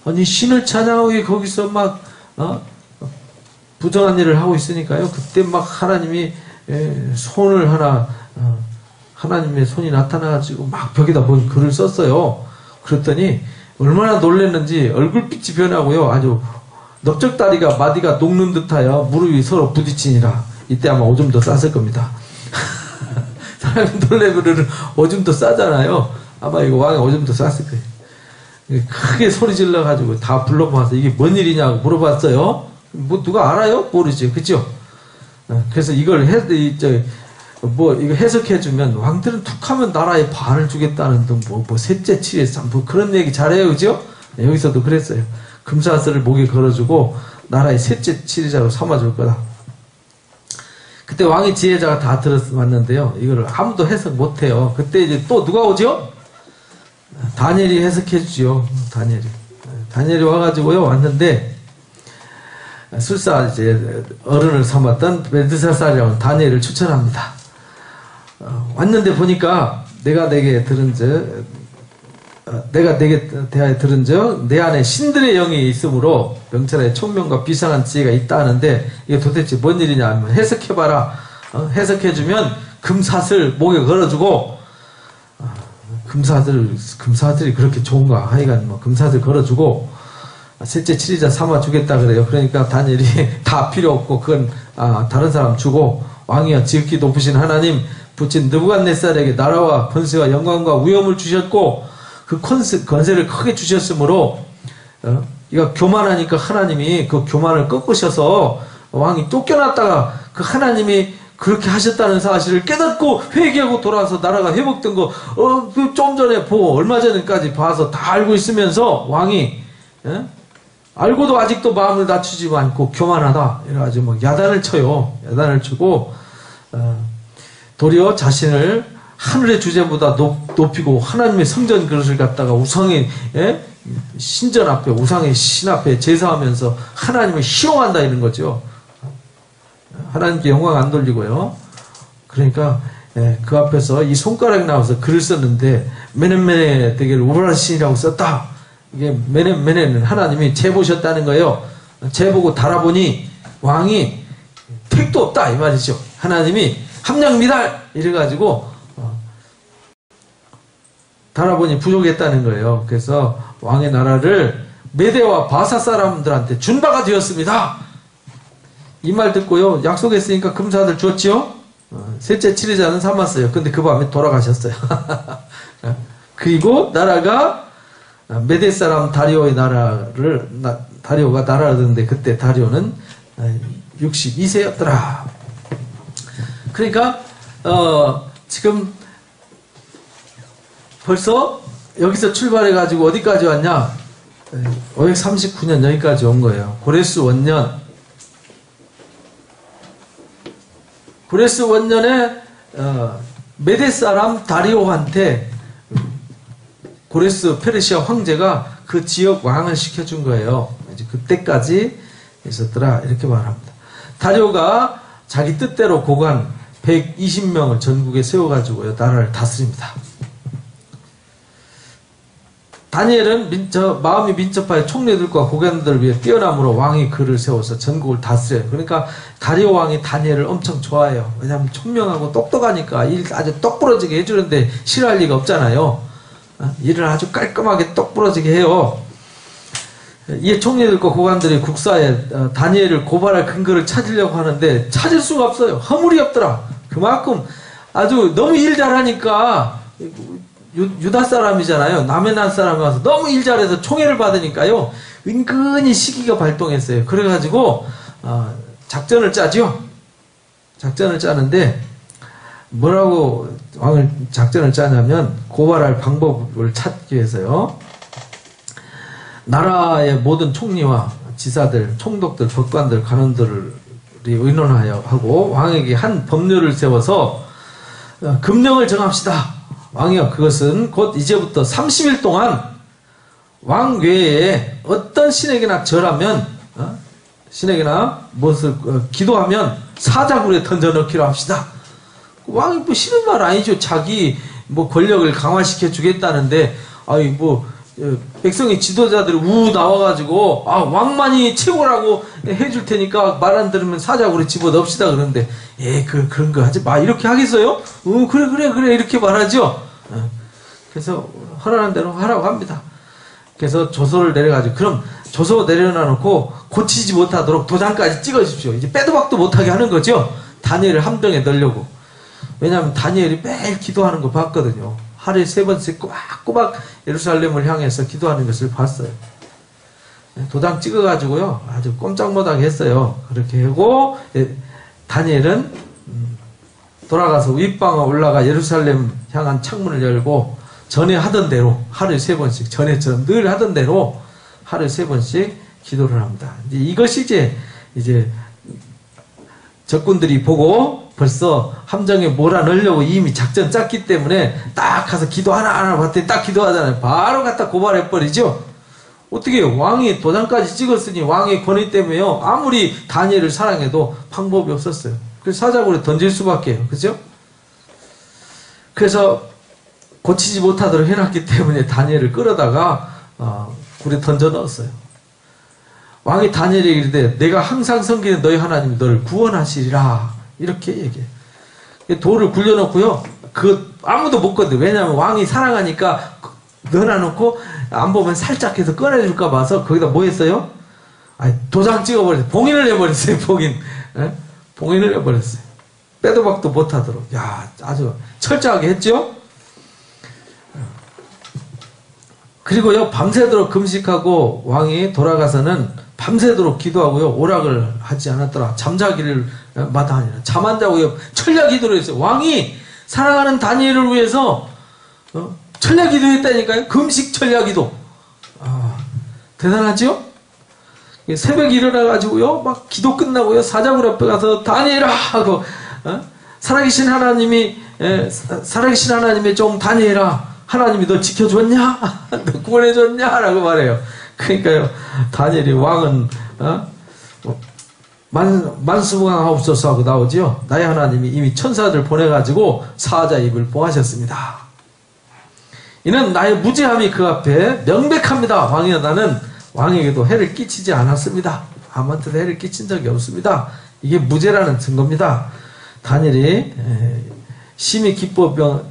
아니 신을 찬양하고 거기서 막 부정한 일을 하고 있으니까요. 그때 막 하나님이 손을 하나님의 손이 나타나가지고 막 벽에다 글을 썼어요. 그랬더니 얼마나 놀랐는지 얼굴빛이 변하고요. 아주 넓적다리가 마디가 녹는 듯하여 무릎이 서로 부딪히니라. 이때 아마 오줌 더 쌌을 겁니다. 사람이 놀래면 오줌 더 싸잖아요. 아마 이거 왕이 오줌 더 쌌을 거예요. 크게 소리 질러가지고 다 불러모아서 이게 뭔 일이냐고 물어봤어요. 뭐 누가 알아요? 모르지, 그죠? 그래서 이걸 이거 해석해주면 왕들은 툭하면 나라에 반을 주겠다는 등 뭐 셋째 칠에서 뭐 그런 얘기 잘해요, 그죠? 여기서도 그랬어요. 금사슬을 목에 걸어주고 나라의 셋째 치리자로 삼아줄 거다. 그때 왕의 지혜자가 다 들어왔는데요. 이거를 아무도 해석 못해요. 그때 이제 또 누가 오죠? 다니엘이 해석해주죠. 다니엘이 와가지고요. 왔는데 술사 이제 어른을 삼았던 벨드사살이라는 다니엘을 추천합니다. 왔는데 보니까 내가 내게 대하여 들은즉 내 안에 신들의 영이 있으므로 명철의 총명과 비상한 지혜가 있다 하는데 이게 도대체 뭔 일이냐 하면 해석해봐라. 해석해주면 금사슬 목에 걸어주고 금사슬이 그렇게 좋은가 하여간 뭐 금사슬 걸어주고 셋째 치리자 삼아주겠다 그래요. 그러니까 다니엘이 다 필요 없고 그건 다른 사람 주고 왕이여 지극히 높으신 하나님 붙인 느부갓네살에게 나라와 권세와 영광과 위엄을 주셨고 그 권세를 크게 주셨으므로 이거 교만하니까 하나님이 그 교만을 꺾으셔서 왕이 쫓겨났다가 그 하나님이 그렇게 하셨다는 사실을 깨닫고 회개하고 돌아와서 나라가 회복된 거 좀 전에 얼마 전에까지 봐서 다 알고 있으면서 왕이 알고도 아직도 마음을 낮추지 않고 교만하다 이래가지고 막 야단을 쳐요. 야단을 치고 도리어 자신을 하늘의 주제보다 높이고 하나님의 성전 그릇을 갖다가 우상의 신전 앞에 우상의 신 앞에 제사하면서 하나님을 희롱한다 이런 거죠. 하나님께 영광 안 돌리고요. 그러니까 그 앞에서 이 손가락이 나와서 글을 썼는데 메넨메네 되게 우라신이라고 썼다. 이게 메넨메네는 하나님이 재보셨다는 거예요. 재보고 달아보니 왕이 택도 없다 이 말이죠. 하나님이 함량미달 이래가지고 달아보니 부족했다는 거예요. 그래서 왕의 나라를 메대와 바사 사람들한테 준 바가 되었습니다. 이 말 듣고요, 약속했으니까 금사들 줬지요. 셋째 치르자는 삼았어요. 근데 그 밤에 돌아가셨어요. 그리고 나라가 메대 사람 다리오의 나라를 다리오가 나라를 듣는데 그때 다리오는 62세였더라. 그러니까 지금 벌써 여기서 출발해 가지고 어디까지 왔냐? 539년 여기까지 온 거예요. 고레스 원년. 고레스 원년에 메대 사람 다리오한테 고레스 페르시아 황제가 그 지역 왕을 시켜준 거예요. 이제 그때까지 있었더라 이렇게 말합니다. 다리오가 자기 뜻대로 고관 120명을 전국에 세워가지고요 나라를 다스립니다. 다니엘은 마음이 민첩하여 총리들과 고관들을 위해 뛰어남으로 왕이 그를 세워서 전국을 다스려요. 그러니까 다리오 왕이 다니엘을 엄청 좋아해요. 왜냐하면 총명하고 똑똑하니까 일 아주 똑부러지게 해주는데 싫어할 리가 없잖아요. 일을 아주 깔끔하게 똑부러지게 해요. 이 총리들과 고관들이 국사에 다니엘을 고발할 근거를 찾으려고 하는데 찾을 수가 없어요. 허물이 없더라. 그만큼 아주 너무 일 잘하니까 유다 사람이잖아요. 남의 난 사람이 와서 너무 일 잘해서 총애를 받으니까요. 은근히 시기가 발동했어요. 그래가지고 작전을 짜죠. 작전을 짜는데 뭐라고 왕을 작전을 짜냐면 고발할 방법을 찾기 위해서요. 나라의 모든 총리와 지사들, 총독들, 법관들, 간원들이 의논하여 하고 왕에게 한 법률을 세워서 금령을 정합시다. 왕이여 그것은 곧 이제부터 30일 동안 왕 외에 어떤 신에게나 절하면 신에게나 무엇을 기도하면 사자굴에 던져넣기로 합시다. 왕이 뭐 싫은 말 아니죠. 자기 뭐 권력을 강화시켜 주겠다는데 아이 뭐 백성의 지도자들이 우 나와가지고 왕만이 최고라고 해줄 테니까 말 안 들으면 사자굴에 집어넣읍시다 그러는데 그런 거 하지 마 이렇게 하겠어요? 그래 이렇게 말하죠. 그래서 허락한 대로 하라고 합니다. 그래서 조서를 내려가지고 그럼 조서 내려놔놓고 고치지 못하도록 도장까지 찍어주십시오. 이제 빼도 박도 못하게 하는 거죠. 다니엘을 함정에 넣으려고. 왜냐하면 다니엘이 매일 기도하는 거 봤거든요. 하루에 3번씩 꼬박꼬박 예루살렘을 향해서 기도하는 것을 봤어요. 도장 찍어가지고요 아주 꼼짝 못하게 했어요. 그렇게 하고 다니엘은 돌아가서 윗방에 올라가 예루살렘 향한 창문을 열고 전에 하던 대로 하루에 3번씩 전에처럼 늘 하던 대로 하루에 3번씩 기도를 합니다. 이것이 이제 적군들이 보고 벌써 함정에 몰아넣으려고 이미 작전 짰기 때문에 딱 가서 기도 하나 봤더니 딱 기도하잖아요. 바로 갖다 고발해버리죠. 어떻게 해요? 왕이 도장까지 찍었으니 왕의 권위 때문에요. 아무리 다니엘을 사랑해도 방법이 없었어요. 그래서 사자굴에 던질 수밖에요. 그죠? 그래서 고치지 못하도록 해놨기 때문에 다니엘을 끌어다가 굴에 던져 넣었어요. 왕이 다니엘에게 이르되 내가 항상 섬기는 너희 하나님이 너를 구원하시리라 이렇게 얘기해요. 돌을 굴려놓고요 아무도 못 건드. 왜냐하면 왕이 사랑하니까 넣어놓고 안 보면 살짝 해서 꺼내줄까 봐서 거기다 뭐 했어요? 도장 찍어버렸어요. 봉인을 해버렸어요. 봉인을 해버렸어요. 빼도 박도 못하도록. 아주 철저하게 했죠. 그리고요 밤새도록 금식하고 왕이 돌아가서는 밤새도록 기도하고요 오락을 하지 않았더라. 잠자기를 마다하니라. 잠 안 자고요 철야 기도를 했어요. 왕이 사랑하는 다니엘을 위해서 철야 기도했다니까요. 금식 철야 기도. 대단하죠? 새벽에 일어나가지고요 막 기도 끝나고요 사자굴 앞에 가서 다니엘아 하고 살아계신 하나님의 종 다니엘아 하나님이 너 지켜줬냐? 너 구원해줬냐? 라고 말해요. 그러니까요 다니엘이 왕은 만수무강하옵소서 하고 나오죠. 나의 하나님이 이미 천사들 보내가지고 사자의 입을 봉하셨습니다. 이는 나의 무죄함이 그 앞에 명백합니다. 왕이여다는 왕에게도 해를 끼치지 않았습니다. 아무한테도 해를 끼친 적이 없습니다. 이게 무죄라는 증거입니다. 다니엘이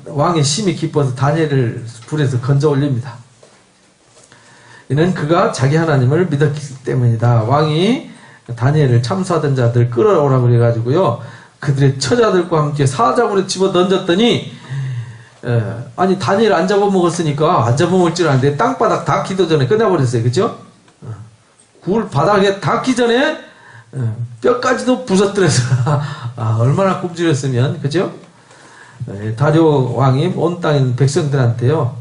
왕이 심히 기뻐서 다니엘을 불에서 건져 올립니다. 이는 그가 자기 하나님을 믿었기 때문이다. 왕이 다니엘을 참수하던 자들 끌어오라고 그래가지고요, 그들의 처자들과 함께 사자굴에 집어 던졌더니, 아니 다니엘 안 잡아먹었으니까 안 잡아먹을 줄 아는데 땅바닥 닿기도 전에 끝나버렸어요. 그죠? 굴 바닥에 닿기 전에 뼈까지도 부서뜨려서 얼마나 굶주렸으면. 그죠? 다리오 왕이 온 땅에 있는 백성들한테요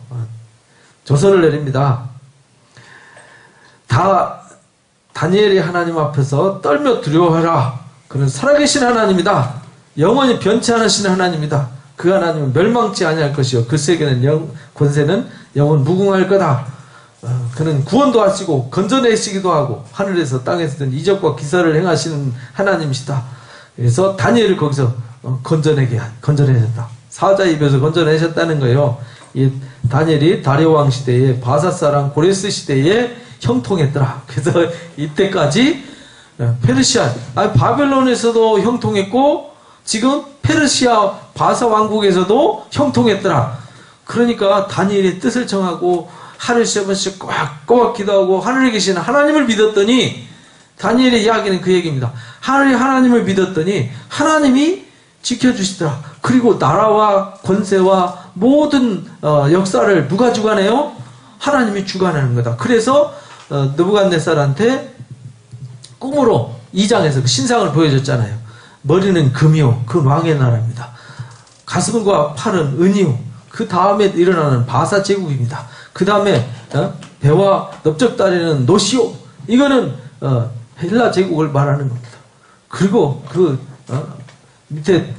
조서를 내립니다. 다니엘이 하나님 앞에서 떨며 두려워하라. 그는 살아계신 하나님이다. 영원히 변치 않으신 하나님이다. 그 하나님은 멸망치 아니할 것이요 그 세계는 권세는 영원 무궁할 거다. 그는 구원도 하시고 건져내시기도 하고 하늘에서 땅에서든 이적과 기사를 행하시는 하나님이시다. 그래서 다니엘을 거기서 건져내셨다. 사자 입에서 건져내셨다는 거예요. 이 다니엘이 다리오 왕 시대에 바사사랑 고레스 시대에 형통했더라. 그래서 이때까지 페르시아, 바벨론에서도 형통했고 지금 페르시아 바사 왕국에서도 형통했더라. 그러니까 다니엘의 뜻을 정하고 하루에 7번씩 꼬박꼬박 기도하고 하늘에 계신 하나님을 믿었더니, 다니엘의 이야기는 그 얘기입니다. 하늘의 하나님을 믿었더니 하나님이 지켜주시더라. 그리고 나라와 권세와 모든 역사를 누가 주관해요? 하나님이 주관하는 거다. 그래서 느부갓네살한테 꿈으로 2장에서 그 신상을 보여줬잖아요. 머리는 금이요, 그 왕의 나라입니다. 가슴과 팔은 은이요, 그 다음에 일어나는 바사 제국입니다. 그 다음에 배와 넓적다리는 노시오, 이거는 헬라 제국을 말하는 겁니다. 그리고 그 밑에는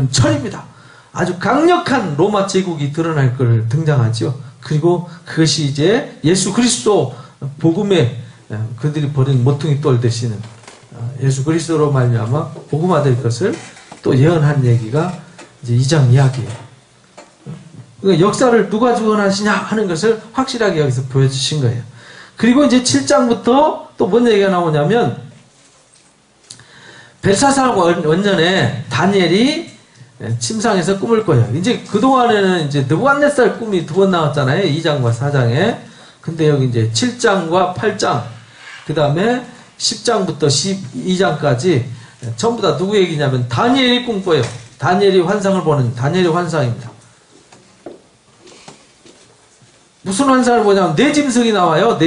철입니다. 아주 강력한 로마 제국이 드러날 걸 등장하죠. 그리고 그것이 이제 예수 그리스도 복음에 그들이 버린 모퉁이 돌 되시는 예수 그리스도로 말미암아 복음화될 것을 또 예언한 얘기가 이제 2장 이야기예요. 그러니까 역사를 누가 주관하시냐 하는 것을 확실하게 여기서 보여주신 거예요. 그리고 이제 7장부터 또 뭔 얘기가 나오냐면, 벨사살 원년에 다니엘이 침상에서 꿈을 꿔요. 이제 그동안에는 이제 느부갓네살 꿈이 2번 나왔잖아요. 2장과 4장에. 근데 여기 이제 7장과 8장, 그 다음에 10장부터 12장까지 전부 다 누구 얘기냐면 다니엘이 꿈꿔요. 다니엘이 환상을 보는 다니엘의 환상입니다. 무슨 환상을 보냐면 뇌짐승이 나와요.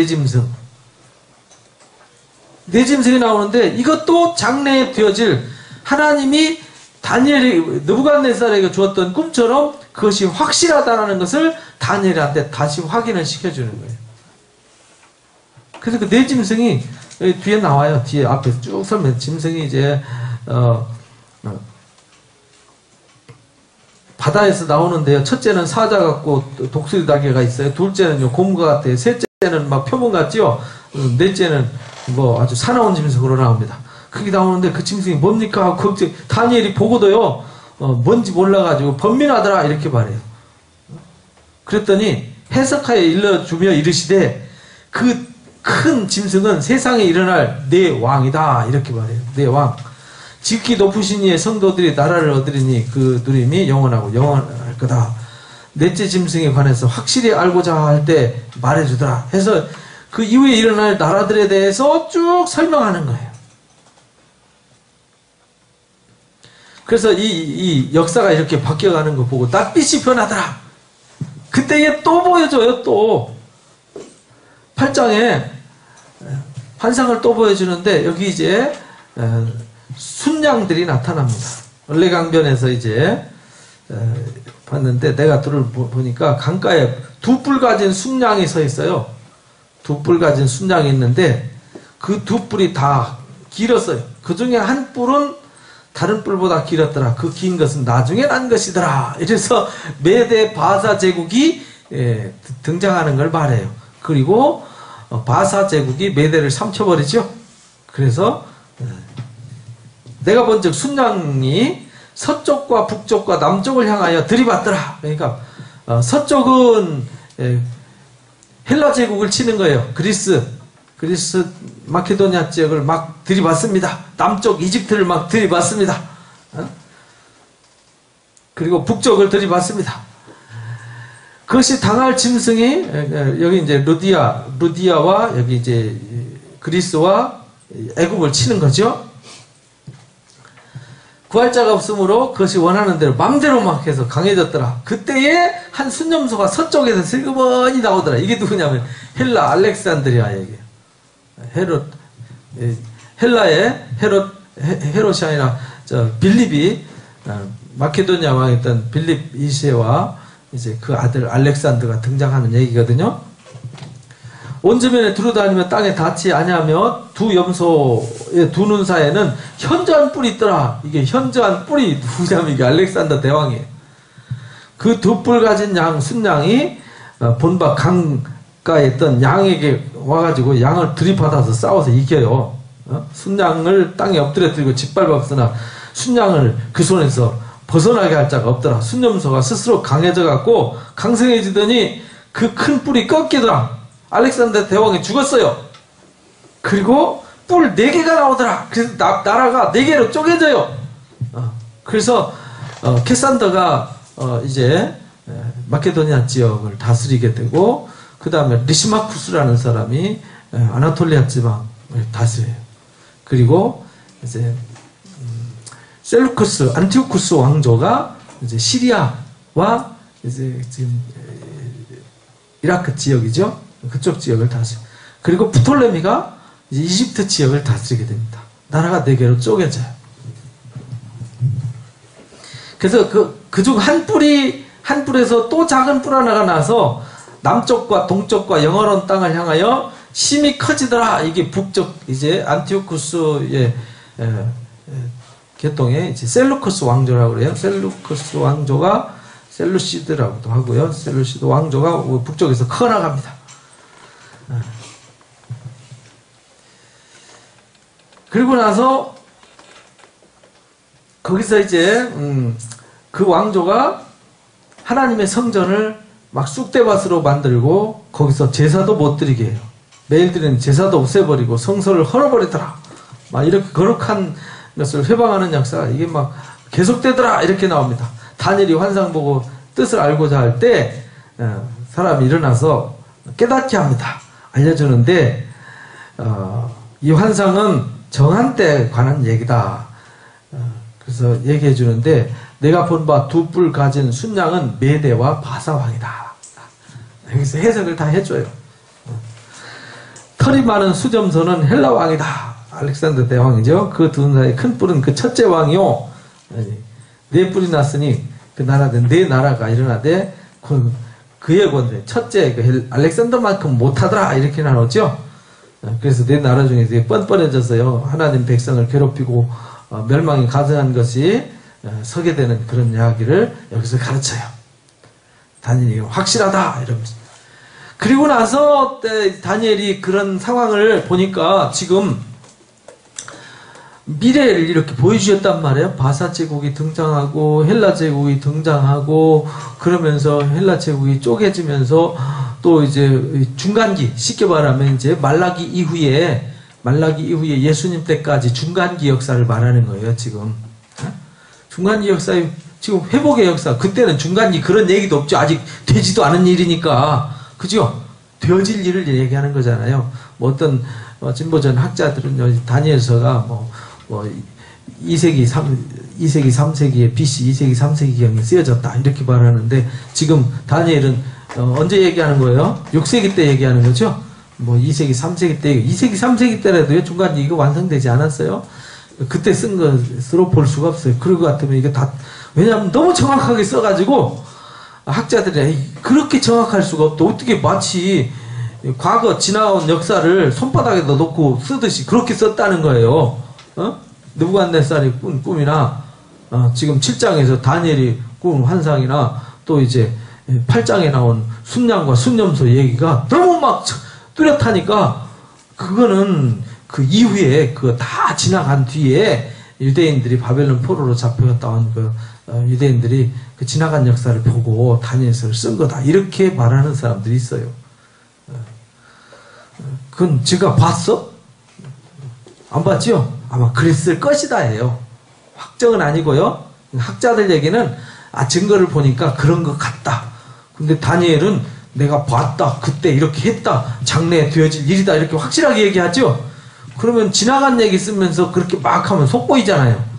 뇌짐승이 나오는데, 이것도 장래에 되어질 하나님이 느부갓네살에게 주었던 꿈처럼 그것이 확실하다는 것을 다니엘한테 다시 확인을 시켜주는 거예요. 그래서 그 뇌짐승이 뒤에 나와요. 뒤에 앞에 쭉 설명. 짐승이 이제 바다에서 나오는데요. 첫째는 사자 같고 독수리 다개가 있어요. 둘째는요 곰과 같아요. 셋째는 막 표범 같지요. 넷째는 뭐 아주 사나운 짐승으로 나옵니다. 그게 나오는데 그 짐승이 뭡니까 하고 걱정. 다니엘이 보고도요 뭔지 몰라가지고 번민하더라 이렇게 말해요. 그랬더니 해석하여 일러주며 이르시되 그 큰 짐승은 세상에 일어날 내 왕이다 이렇게 말해요. 내 왕. 지극히 높으신 이의 성도들이 나라를 얻으리니 그 누림이 영원하고 영원할 거다. 넷째 짐승에 관해서 확실히 알고자 할 때 말해주더라 해서 그 이후에 일어날 나라들에 대해서 쭉 설명하는 거예요. 그래서 이 역사가 이렇게 바뀌어가는 거 보고 낯빛이 변하더라. 그때 얘 또 보여줘요. 또 8장에 환상을 또 보여주는데, 여기 이제 순양들이 나타납니다. 을레강변에서 이제 봤는데, 내가 둘을 보니까 강가에 2뿔 가진 순양이 서 있어요. 2뿔 가진 순양이 있는데 그 2뿔이 다 길었어요. 그 중에 한 뿔은 다른 뿔보다 길었더라. 그 긴 것은 나중에 난 것이더라. 이래서 메대 바사 제국이 등장하는 걸 말해요. 그리고 바사 제국이 메대를 삼켜버리죠. 그래서 내가 본즉 순양이 서쪽과 북쪽과 남쪽을 향하여 들이받더라. 그러니까 서쪽은 헬라 제국을 치는 거예요. 그리스 마케도니아 지역을 막 들이받습니다. 남쪽 이집트를 막 들이받습니다. 그리고 북쪽을 들이받습니다. 그것이 당할 짐승이 여기 이제 루디아와 여기 이제 그리스와 애굽을 치는 거죠. 구할 자가 없으므로 그것이 원하는 대로 맘대로 막 해서 강해졌더라. 그때에 한 순념소가 서쪽에서 슬그머니 나오더라. 이게 누구냐면 헬라 알렉산드리아 얘기예요. 헬라의 헤롯이 아니라 빌립이 마케도니아 왕이었던 빌립 2세와 이제 그 아들 알렉산드가 등장하는 얘기거든요. 온 주변에 두루다니며 땅에 닿지 아니하며 두 염소의 두 눈 사이에는 현저한 뿔이 있더라. 이게 현저한 뿔이 누구냐면 이게 알렉산더 대왕이에요. 그 두 뿔 가진 양 순양이 본바 강가에 있던 양에게 와가지고 양을 들이받아서 싸워서 이겨요. 순양을 땅에 엎드려뜨리고 짓밟았으나 순양을 그 손에서 벗어나게 할 자가 없더라. 순염소가 스스로 강해져 갖고 강성해지더니 그 큰 뿔이 꺾이더라. 알렉산더 대왕이 죽었어요. 그리고 뿔 4개가 나오더라. 그래서 나라가 4개로 쪼개져요. 그래서 캐산더가 이제 마케도니아 지역을 다스리게 되고, 그 다음에 리시마쿠스라는 사람이 아나톨리아 지방을 다스려요. 그리고 이제 셀루쿠스, 안티오쿠스 왕조가 이제 시리아와 이제 지금 이라크 지역이죠. 그쪽 지역을 다스려. 그리고 프톨레미가 이제 이집트 지역을 다스리게 됩니다. 나라가 4개로 쪼개져요. 그래서 그중 한 뿔에서 또 작은 뿔 하나가 나서 남쪽과 동쪽과 영화로운 땅을 향하여 심히 커지더라. 이게 북쪽 이제 안티오쿠스의 계통의 이제 셀루쿠스 왕조라고 그래요. 셀루쿠스 왕조가 셀루시드라고도 하고요. 셀루시드 왕조가 북쪽에서 커나갑니다. 그리고 나서 거기서 이제 그 왕조가 하나님의 성전을 막 쑥대밭으로 만들고 거기서 제사도 못 드리게 해요. 매일 드리는 제사도 없애버리고 성소를 헐어버리더라. 막 이렇게 거룩한 것을 회방하는 역사가 이게 막 계속되더라. 이렇게 나옵니다. 다니엘이 환상 보고 뜻을 알고자 할 때 사람이 일어나서 깨닫게 합니다. 알려주는데 이 환상은 정한 때에 관한 얘기다. 그래서 얘기해 주는데 내가 본 바 두 뿔 가진 순양은 메대와 바사왕이다. 여기서 해석을 다 해줘요. 털이 많은 수점소는 헬라 왕이다. 알렉산더 대왕이죠. 그 두 나라의 큰 뿔은 그 첫째 왕이요. 4뿔이 났으니 그 나라는 4나라가 일어나되 그의 권세 첫째 알렉산더만큼 못하더라. 이렇게 나오죠. 그래서 4나라 중에서 뻔뻔해져서요. 하나님 백성을 괴롭히고 멸망이 가증한 것이 서게 되는 그런 이야기를 여기서 가르쳐요. 다니엘이 확실하다 이러면서. 그리고 나서 다니엘이 그런 상황을 보니까 지금 미래를 이렇게 보여주셨단 말이에요. 바사 제국이 등장하고 헬라 제국이 등장하고 그러면서 헬라 제국이 쪼개지면서 또 이제 중간기, 쉽게 말하면 이제 말라기 이후에 예수님 때까지 중간기 역사를 말하는 거예요. 지금 중간기 역사의 지금 회복의 역사. 그때는 중간기 그런 얘기도 없죠. 아직 되지도 않은 일이니까. 그죠? 되어질 일을 얘기하는 거잖아요. 뭐 어떤 진보전 학자들은 다니엘서가 뭐 2세기 3세기에 BC 2세기 3세기경에 쓰여졌다 이렇게 말하는데 지금 다니엘은 언제 얘기하는 거예요? 6세기 때 얘기하는 거죠? 뭐 2세기 3세기 때 2세기 3세기 때라도 중간 이거 완성되지 않았어요? 그때 쓴 것으로 볼 수가 없어요. 그럴 것 같으면 이게 다 왜냐하면 너무 정확하게 써가지고 학자들이 그렇게 정확할 수가 없다. 어떻게 마치 과거 지나온 역사를 손바닥에다 놓고 쓰듯이 그렇게 썼다는 거예요. 느부갓네살이 꾼 꿈이나 지금 7장에서 다니엘이 꾼 환상이나 또 이제 8장에 나온 순양과 순염소 얘기가 너무 막 뚜렷하니까 그거는 그 이후에 그거 다 지나간 뒤에 유대인들이 바벨론 포로로 잡혀갔다 온 유대인들이 그 지나간 역사를 보고 다니엘서를 쓴 거다. 이렇게 말하는 사람들이 있어요. 그건 지가 봤어? 안 봤죠? 아마 그랬을 것이다 해요. 확정은 아니고요. 학자들 얘기는 증거를 보니까 그런 것 같다. 근데 다니엘은 내가 봤다. 그때 이렇게 했다. 장래에 되어질 일이다. 이렇게 확실하게 얘기하죠. 그러면 지나간 얘기 쓰면서 그렇게 막 하면 속보이잖아요.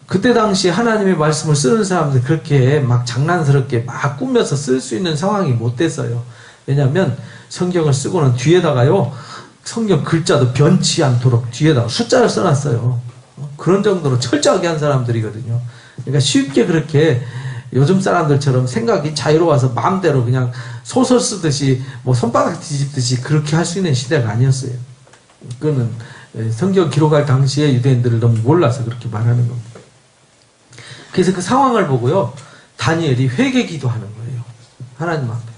그때 당시 하나님의 말씀을 쓰는 사람들 그렇게 막 장난스럽게 막 꾸며서 쓸 수 있는 상황이 못 됐어요. 왜냐하면 성경을 쓰고는 뒤에다가요, 성경 글자도 변치 않도록 뒤에다가 숫자를 써놨어요. 그런 정도로 철저하게 한 사람들이거든요. 그러니까 쉽게 그렇게 요즘 사람들처럼 생각이 자유로워서 마음대로 그냥 소설 쓰듯이 뭐 손바닥 뒤집듯이 그렇게 할 수 있는 시대가 아니었어요. 그거는 성경 기록할 당시에 유대인들을 너무 몰라서 그렇게 말하는 겁니다. 그래서 그 상황을 보고요, 다니엘이 회개 기도하는 거예요. 하나님 앞에.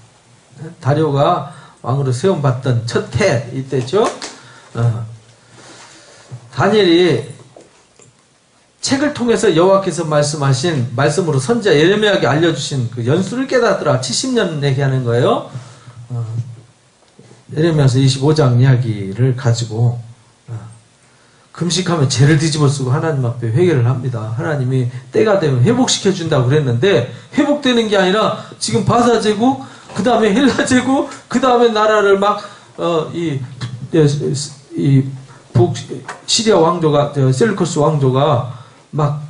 다리오가 왕으로 세움받던 첫 해 이때죠. 다니엘이 책을 통해서 여호와께서 말씀하신 말씀으로 선지자 예레미야에게 알려주신 그 연수를 깨닫더라. 70년 얘기하는 거예요. 예레미야서 25장 이야기를 가지고 금식하면 죄를 뒤집어 쓰고 하나님 앞에 회개를 합니다. 하나님이 때가 되면 회복시켜 준다고 그랬는데 회복되는 게 아니라 지금 바사 제국, 그 다음에 헬라 제국, 그 다음에 나라를 막 시리아 왕조가 셀루커스 왕조가 막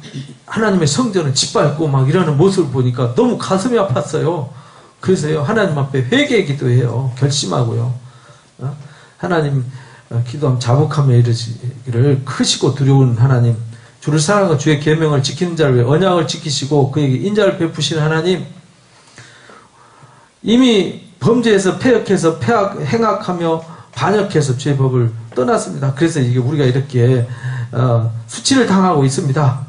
하나님의 성전을 짓밟고 막 이러는 모습을 보니까 너무 가슴이 아팠어요. 그래서요, 하나님 앞에 회개 기도해요. 결심하고요. 하나님 기도하면 자복하며 이르시기를 크시고 두려운 하나님, 주를 사랑하고 주의 계명을 지키는 자를 위해 언약을 지키시고 그에게 인자를 베푸시는 하나님, 이미 범죄에서 패역해서 행악하며 반역해서 죄 법을 떠났습니다. 그래서 이게 우리가 이렇게 수치를 당하고 있습니다.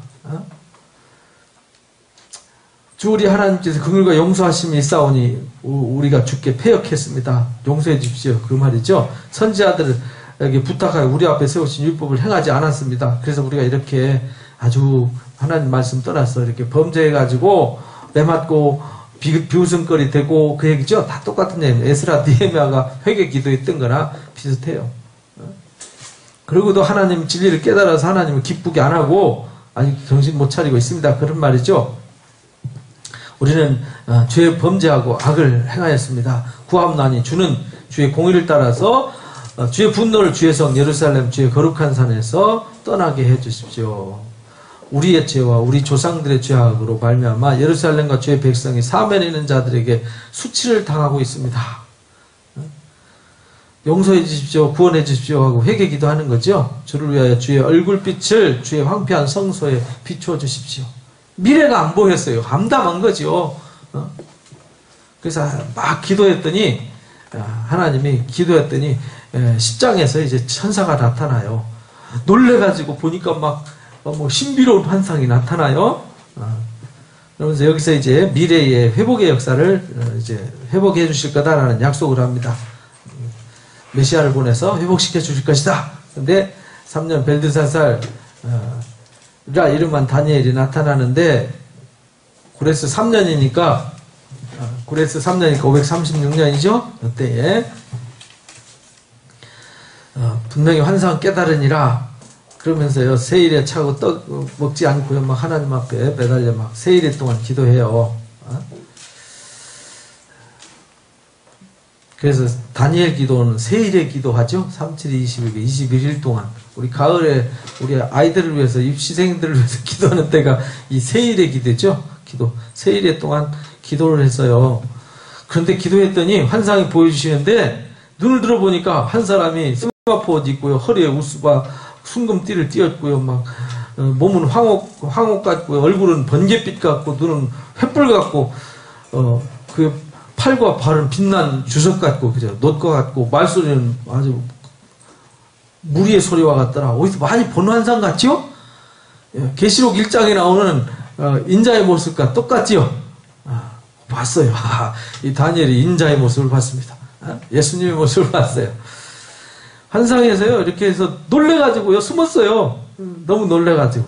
주 우리 하나님께서 긍휼과 용서하심이 있사오니 우리가 주께 패역했습니다. 용서해 주십시오. 그 말이죠. 선지자들에게 부탁하여 우리 앞에 세우신 율법을 행하지 않았습니다. 그래서 우리가 이렇게 아주 하나님 말씀 떠나서 이렇게 범죄해가지고 매맞고 비웃음거리 되고 그 얘기죠. 다 똑같은 얘기예요. 에스라 느헤미야가 회개 기도했던 거나 비슷해요. 그리고도 하나님 진리를 깨달아서 하나님을 기쁘게 안 하고 아직 정신 못 차리고 있습니다. 그런 말이죠. 우리는 죄 범죄하고 악을 행하였습니다. 구함나니 주는 주의 공의를 따라서 주의 분노를 주의 성 예루살렘 주의 거룩한 산에서 떠나게 해 주십시오. 우리의 죄와 우리 조상들의 죄악으로 말미암아 예루살렘과 주의 백성이 사면에 있는 자들에게 수치를 당하고 있습니다. 용서해 주십시오. 구원해 주십시오 하고 회개 기도하는 거죠. 주를 위하여 주의 얼굴빛을 주의 황폐한 성소에 비추어 주십시오. 미래가 안 보였어요. 암담한 거죠. 그래서 막 기도했더니 하나님이 기도했더니 10장에서 이제 천사가 나타나요. 놀래가지고 보니까 막 신비로운 환상이 나타나요. 그러면서 여기서 이제 미래의 회복의 역사를 이제 회복해 주실 거다라는 약속을 합니다. 메시아를 보내서 회복시켜 주실 것이다. 근데 3년 벨드사살 이름한 다니엘이 나타나는데 구레스 3년이니까 536년이죠. 이때에 분명히 환상 깨달으니라 그러면서요 세일에 차고 떡 먹지 않고요 막 하나님 앞에 매달려 막 세일일 동안 기도해요. 그래서 다니엘 기도는 세일에 기도하죠. 37, 21일 동안 우리 가을에 우리 아이들을 위해서 입시생들을 위해서 기도하는 때가 이 세일의 기도죠. 세일에 동안 기도를 했어요. 그런데 기도했더니 환상이 보여주시는데 눈을 들어보니까 한 사람이 스마포 옷 입고요 허리에 우스바 순금띠를 띄었고요 막 몸은 황옥 같고요 얼굴은 번갯빛 같고 눈은 횃불 같고 그 팔과 발은 빛난 주석 같고 그죠 놋과 같고 말소리는 아주 무리의 소리와 같더라. 어디서 많이 본 환상 같죠? 계시록 1장에 나오는 인자의 모습과 똑같지요? 봤어요. 이 다니엘이 인자의 모습을 봤습니다. 예수님의 모습을 봤어요. 환상에서요 이렇게 해서 놀래가지고요 숨었어요. 너무 놀래가지고.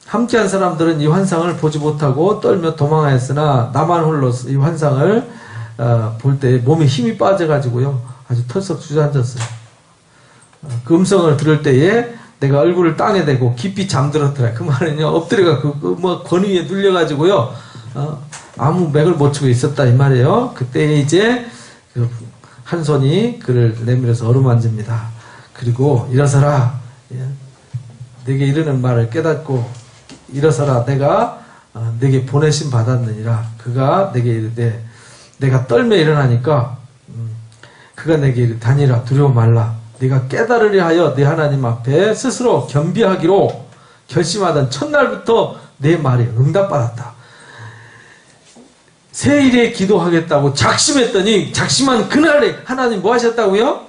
함께한 사람들은 이 환상을 보지 못하고 떨며 도망하였으나 나만 홀로 이 환상을 볼 때 몸에 힘이 빠져가지고요 아주 털썩 주저앉았어요. 그 음성을 들을 때에 내가 얼굴을 땅에 대고 깊이 잠들었더라. 그 말은요 엎드려가 뭐 권위에 눌려가지고요 아무 맥을 못 치고 있었다 이 말이에요. 그때 이제 그 한 손이 그를 내밀어서 어루만집니다. 그리고 일어서라. 내게 이르는 말을 깨닫고 일어서라. 내가 내게 보내심 받았느니라. 그가 내게 이르되 내가 떨며 일어나니까 그가 내게 이르되 다니라 두려워 말라. 네가 깨달으려 하여 네 하나님 앞에 스스로 겸비하기로 결심하던 첫날부터 내 말에 응답받았다. 새일에 기도하겠다고 작심했더니 작심한 그날에 하나님 뭐 하셨다고요?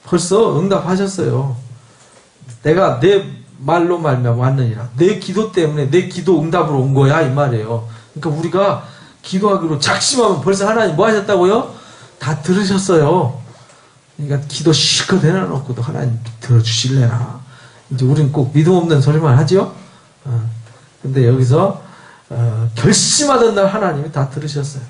벌써 응답하셨어요. 내가 내 말로 말미암아 왔느니라. 내 기도 때문에 내 기도 응답으로 온 거야 이 말이에요. 그러니까 우리가 기도하기로 작심하면 벌써 하나님 뭐 하셨다고요? 다 들으셨어요. 그러니까 기도 실컷 해놔놓고도 하나님 들어주실래나. 이제 우린 꼭 믿음 없는 소리만 하죠. 근데 여기서 결심하던 날 하나님이 다 들으셨어요.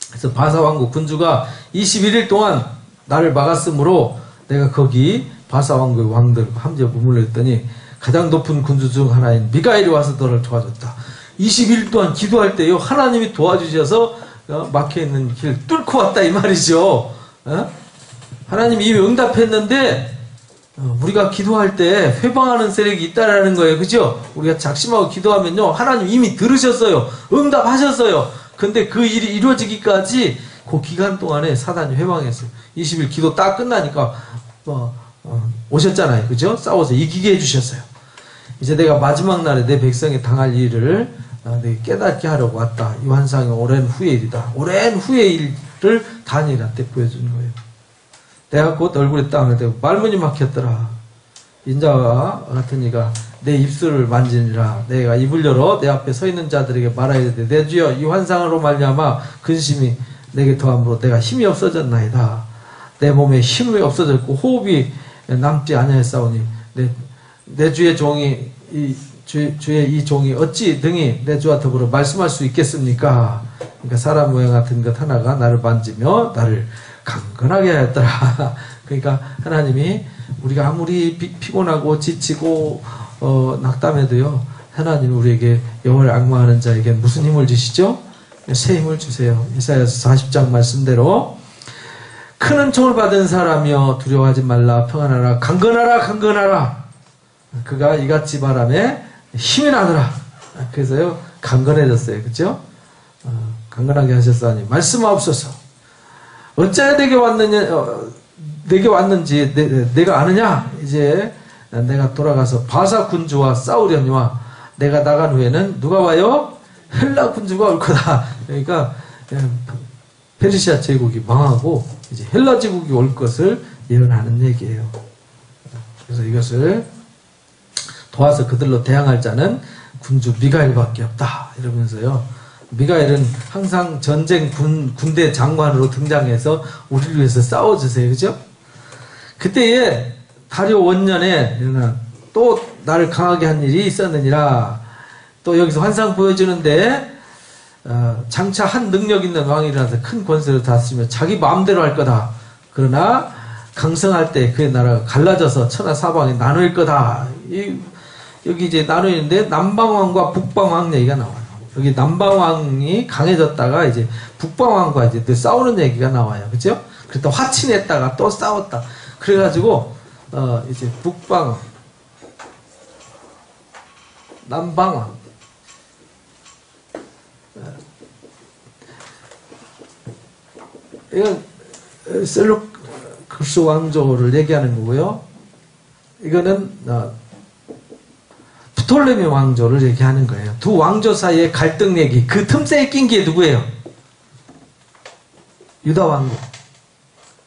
그래서 바사왕국 군주가 21일 동안 나를 막았으므로 내가 거기 바사왕국의 왕들 함께 머물러 있더니 가장 높은 군주 중 하나인 미가엘이 와서 너를 도와줬다. 21일 동안 기도할 때요 하나님이 도와주셔서 막혀있는 길 뚫고 왔다 이 말이죠. 하나님이 이미 응답했는데 우리가 기도할 때 회방하는 세력이 있다라는 거예요. 그죠? 우리가 작심하고 기도하면요 하나님 이미 들으셨어요. 응답하셨어요. 근데 그 일이 이루어지기까지 그 기간 동안에 사단이 회방했어요. 20일 기도 딱 끝나니까 오셨잖아요. 그죠? 싸워서 이기게 해주셨어요. 이제 내가 마지막 날에 내 백성이 당할 일을 내가 깨닫게 하려고 왔다. 이 환상이 오랜 후의 일이다. 오랜 후의 일을 다니엘한테 보여주는 거예요. 내가 곧 얼굴에 땅을 대고 말문이 막혔더라. 인자와 같은 이가 내 입술을 만지니라. 내가 입을 열어 내 앞에 서 있는 자들에게 말하야 돼. 내 주여 이 환상으로 말미암아 근심이 내게 더함으로 내가 힘이 없어졌나이다. 내 몸에 힘이 없어졌고 호흡이 남지 아니하였사오니 내 주의 종이 주의 이 종이 어찌 등이 내 주와 더불어 말씀할 수 있겠습니까? 그러니까 사람 모양 같은 것 하나가 나를 만지며 나를 강건하게 하였더라. 그러니까 하나님이 우리가 아무리 피곤하고 지치고 낙담해도요 하나님이 우리에게 영혼을 앙망하는 자에게 무슨 힘을 주시죠? 새 힘을 주세요. 이사야서 40장 말씀대로 큰 은총을 받은 사람이여 두려워하지 말라. 평안하라. 강건하라. 강건하라. 그가 이같이 바람에 힘이 나더라. 그래서요 강건해졌어요. 그죠? 강건하게 하셨사니 말씀하옵소서. 어째 내게 왔는지 내가 아느냐? 이제 내가 돌아가서 바사 군주와 싸우려니와 내가 나간 후에는 누가 와요? 헬라 군주가 올 거다. 그러니까 페르시아 제국이 망하고 이제 헬라 제국이 올 것을 예언하는 얘기예요. 그래서 이것을 도와서 그들로 대항할 자는 군주 미가엘밖에 없다. 이러면서요. 미가엘은 항상 전쟁 군대 장관으로 등장해서 우리를 위해서 싸워주세요. 그죠? 그때에 다리오 원년에 또 나를 강하게 한 일이 있었느니라. 또 여기서 환상 보여주는데 장차 한 능력 있는 왕이 일어나서 큰 권세를 다스리며 자기 마음대로 할 거다. 그러나 강성할 때 그의 나라가 갈라져서 천하 사방에 나눌 거다. 여기 이제 나누는데 남방왕과 북방왕 얘기가 나와요. 여기 남방왕이 강해졌다가 이제 북방왕과 이제 또 싸우는 얘기가 나와요. 그죠? 그랬다 화친했다가 또 싸웠다. 그래가지고 이제 북방왕, 남방왕. 이건 셀루크스 왕조를 얘기하는 거고요. 이거는 프톨레미 왕조를 얘기하는 거예요. 두 왕조 사이의 갈등 얘기. 그 틈새에 낀 게 누구예요? 유다 왕국.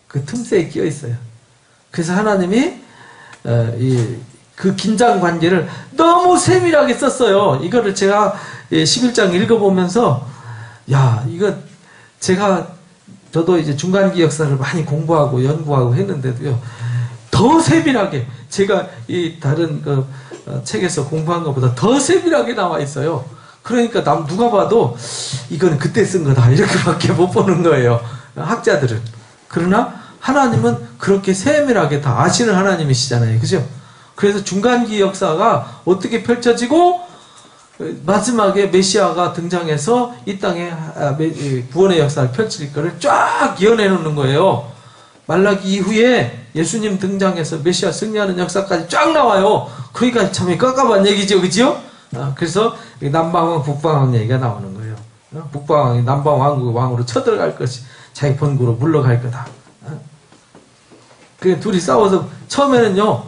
그 틈새에 끼어 있어요. 그래서 하나님이 그 긴장 관계를 너무 세밀하게 썼어요. 이거를 제가 11장 읽어보면서 야 이거 제가 저도 이제 중간기 역사를 많이 공부하고 연구하고 했는데도요, 더 세밀하게, 제가 이 다른 책에서 공부한 것보다 더 세밀하게 나와 있어요. 그러니까 누가 봐도 이건 그때 쓴 거다 이렇게밖에 못 보는 거예요, 학자들은. 그러나 하나님은 그렇게 세밀하게 다 아시는 하나님이시잖아요, 그죠? 그래서 중간기 역사가 어떻게 펼쳐지고 마지막에 메시아가 등장해서 이 땅에 구원의 역사를 펼칠 거를 쫙 이어내 놓는 거예요. 말라기 이후에 예수님 등장해서 메시아 승리하는 역사까지 쫙 나와요. 그러니까 참 깜깜한 얘기죠, 그죠? 그래서 남방왕 북방왕 얘기가 나오는 거예요. 북방왕이 남방왕국 왕으로 쳐들어갈 것이 자기 본국으로 물러갈 거다. 그 둘이 싸워서 처음에는요,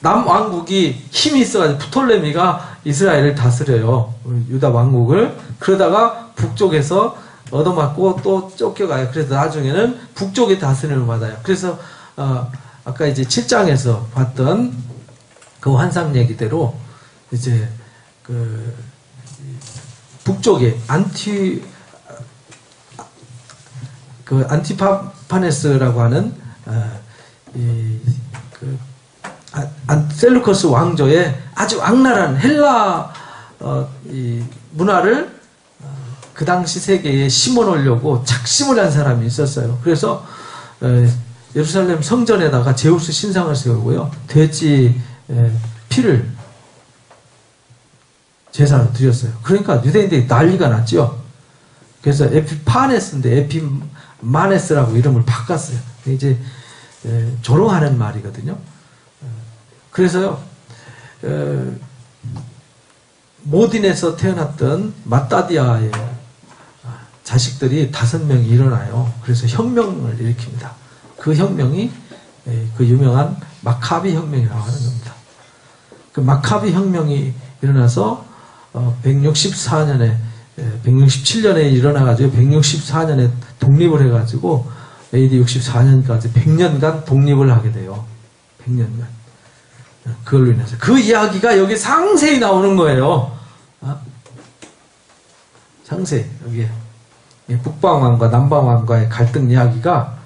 남왕국이 힘이 있어가지고 프톨레미가 이스라엘을 다스려요, 유다 왕국을. 그러다가 북쪽에서 얻어맞고 또 쫓겨가요. 그래서 나중에는 북쪽의 다스림을 받아요. 그래서 아까 이제 7장에서 봤던 그 환상 얘기대로 이제 그 북쪽에 안티파네스라고 하는 셀루커스 왕조의 아주 악랄한 헬라 이 문화를 그 당시 세계에 심어놓으려고 작심을 한 사람이 있었어요. 그래서 예루살렘 성전에다가 제우스 신상을 세우고요, 돼지 피를 제사로 드렸어요. 그러니까 유대인들이 난리가 났죠. 그래서 에피파네스인데 에피마네스라고 이름을 바꿨어요. 이제 조롱하는 말이거든요. 그래서요, 모딘에서 태어났던 마따디아의 자식들이 5명이 일어나요. 그래서 혁명을 일으킵니다. 그 혁명이 그 유명한 마카비 혁명이라고 하는 겁니다. 그 마카비 혁명이 일어나서 164년에 167년에 일어나가지고 164년에 독립을 해가지고 AD 64년까지 100년간 독립을 하게 돼요. 100년간. 그걸로 인해서 그 이야기가 여기 상세히 나오는 거예요. 상세히 여기에 북방왕과 남방왕과의 갈등 이야기가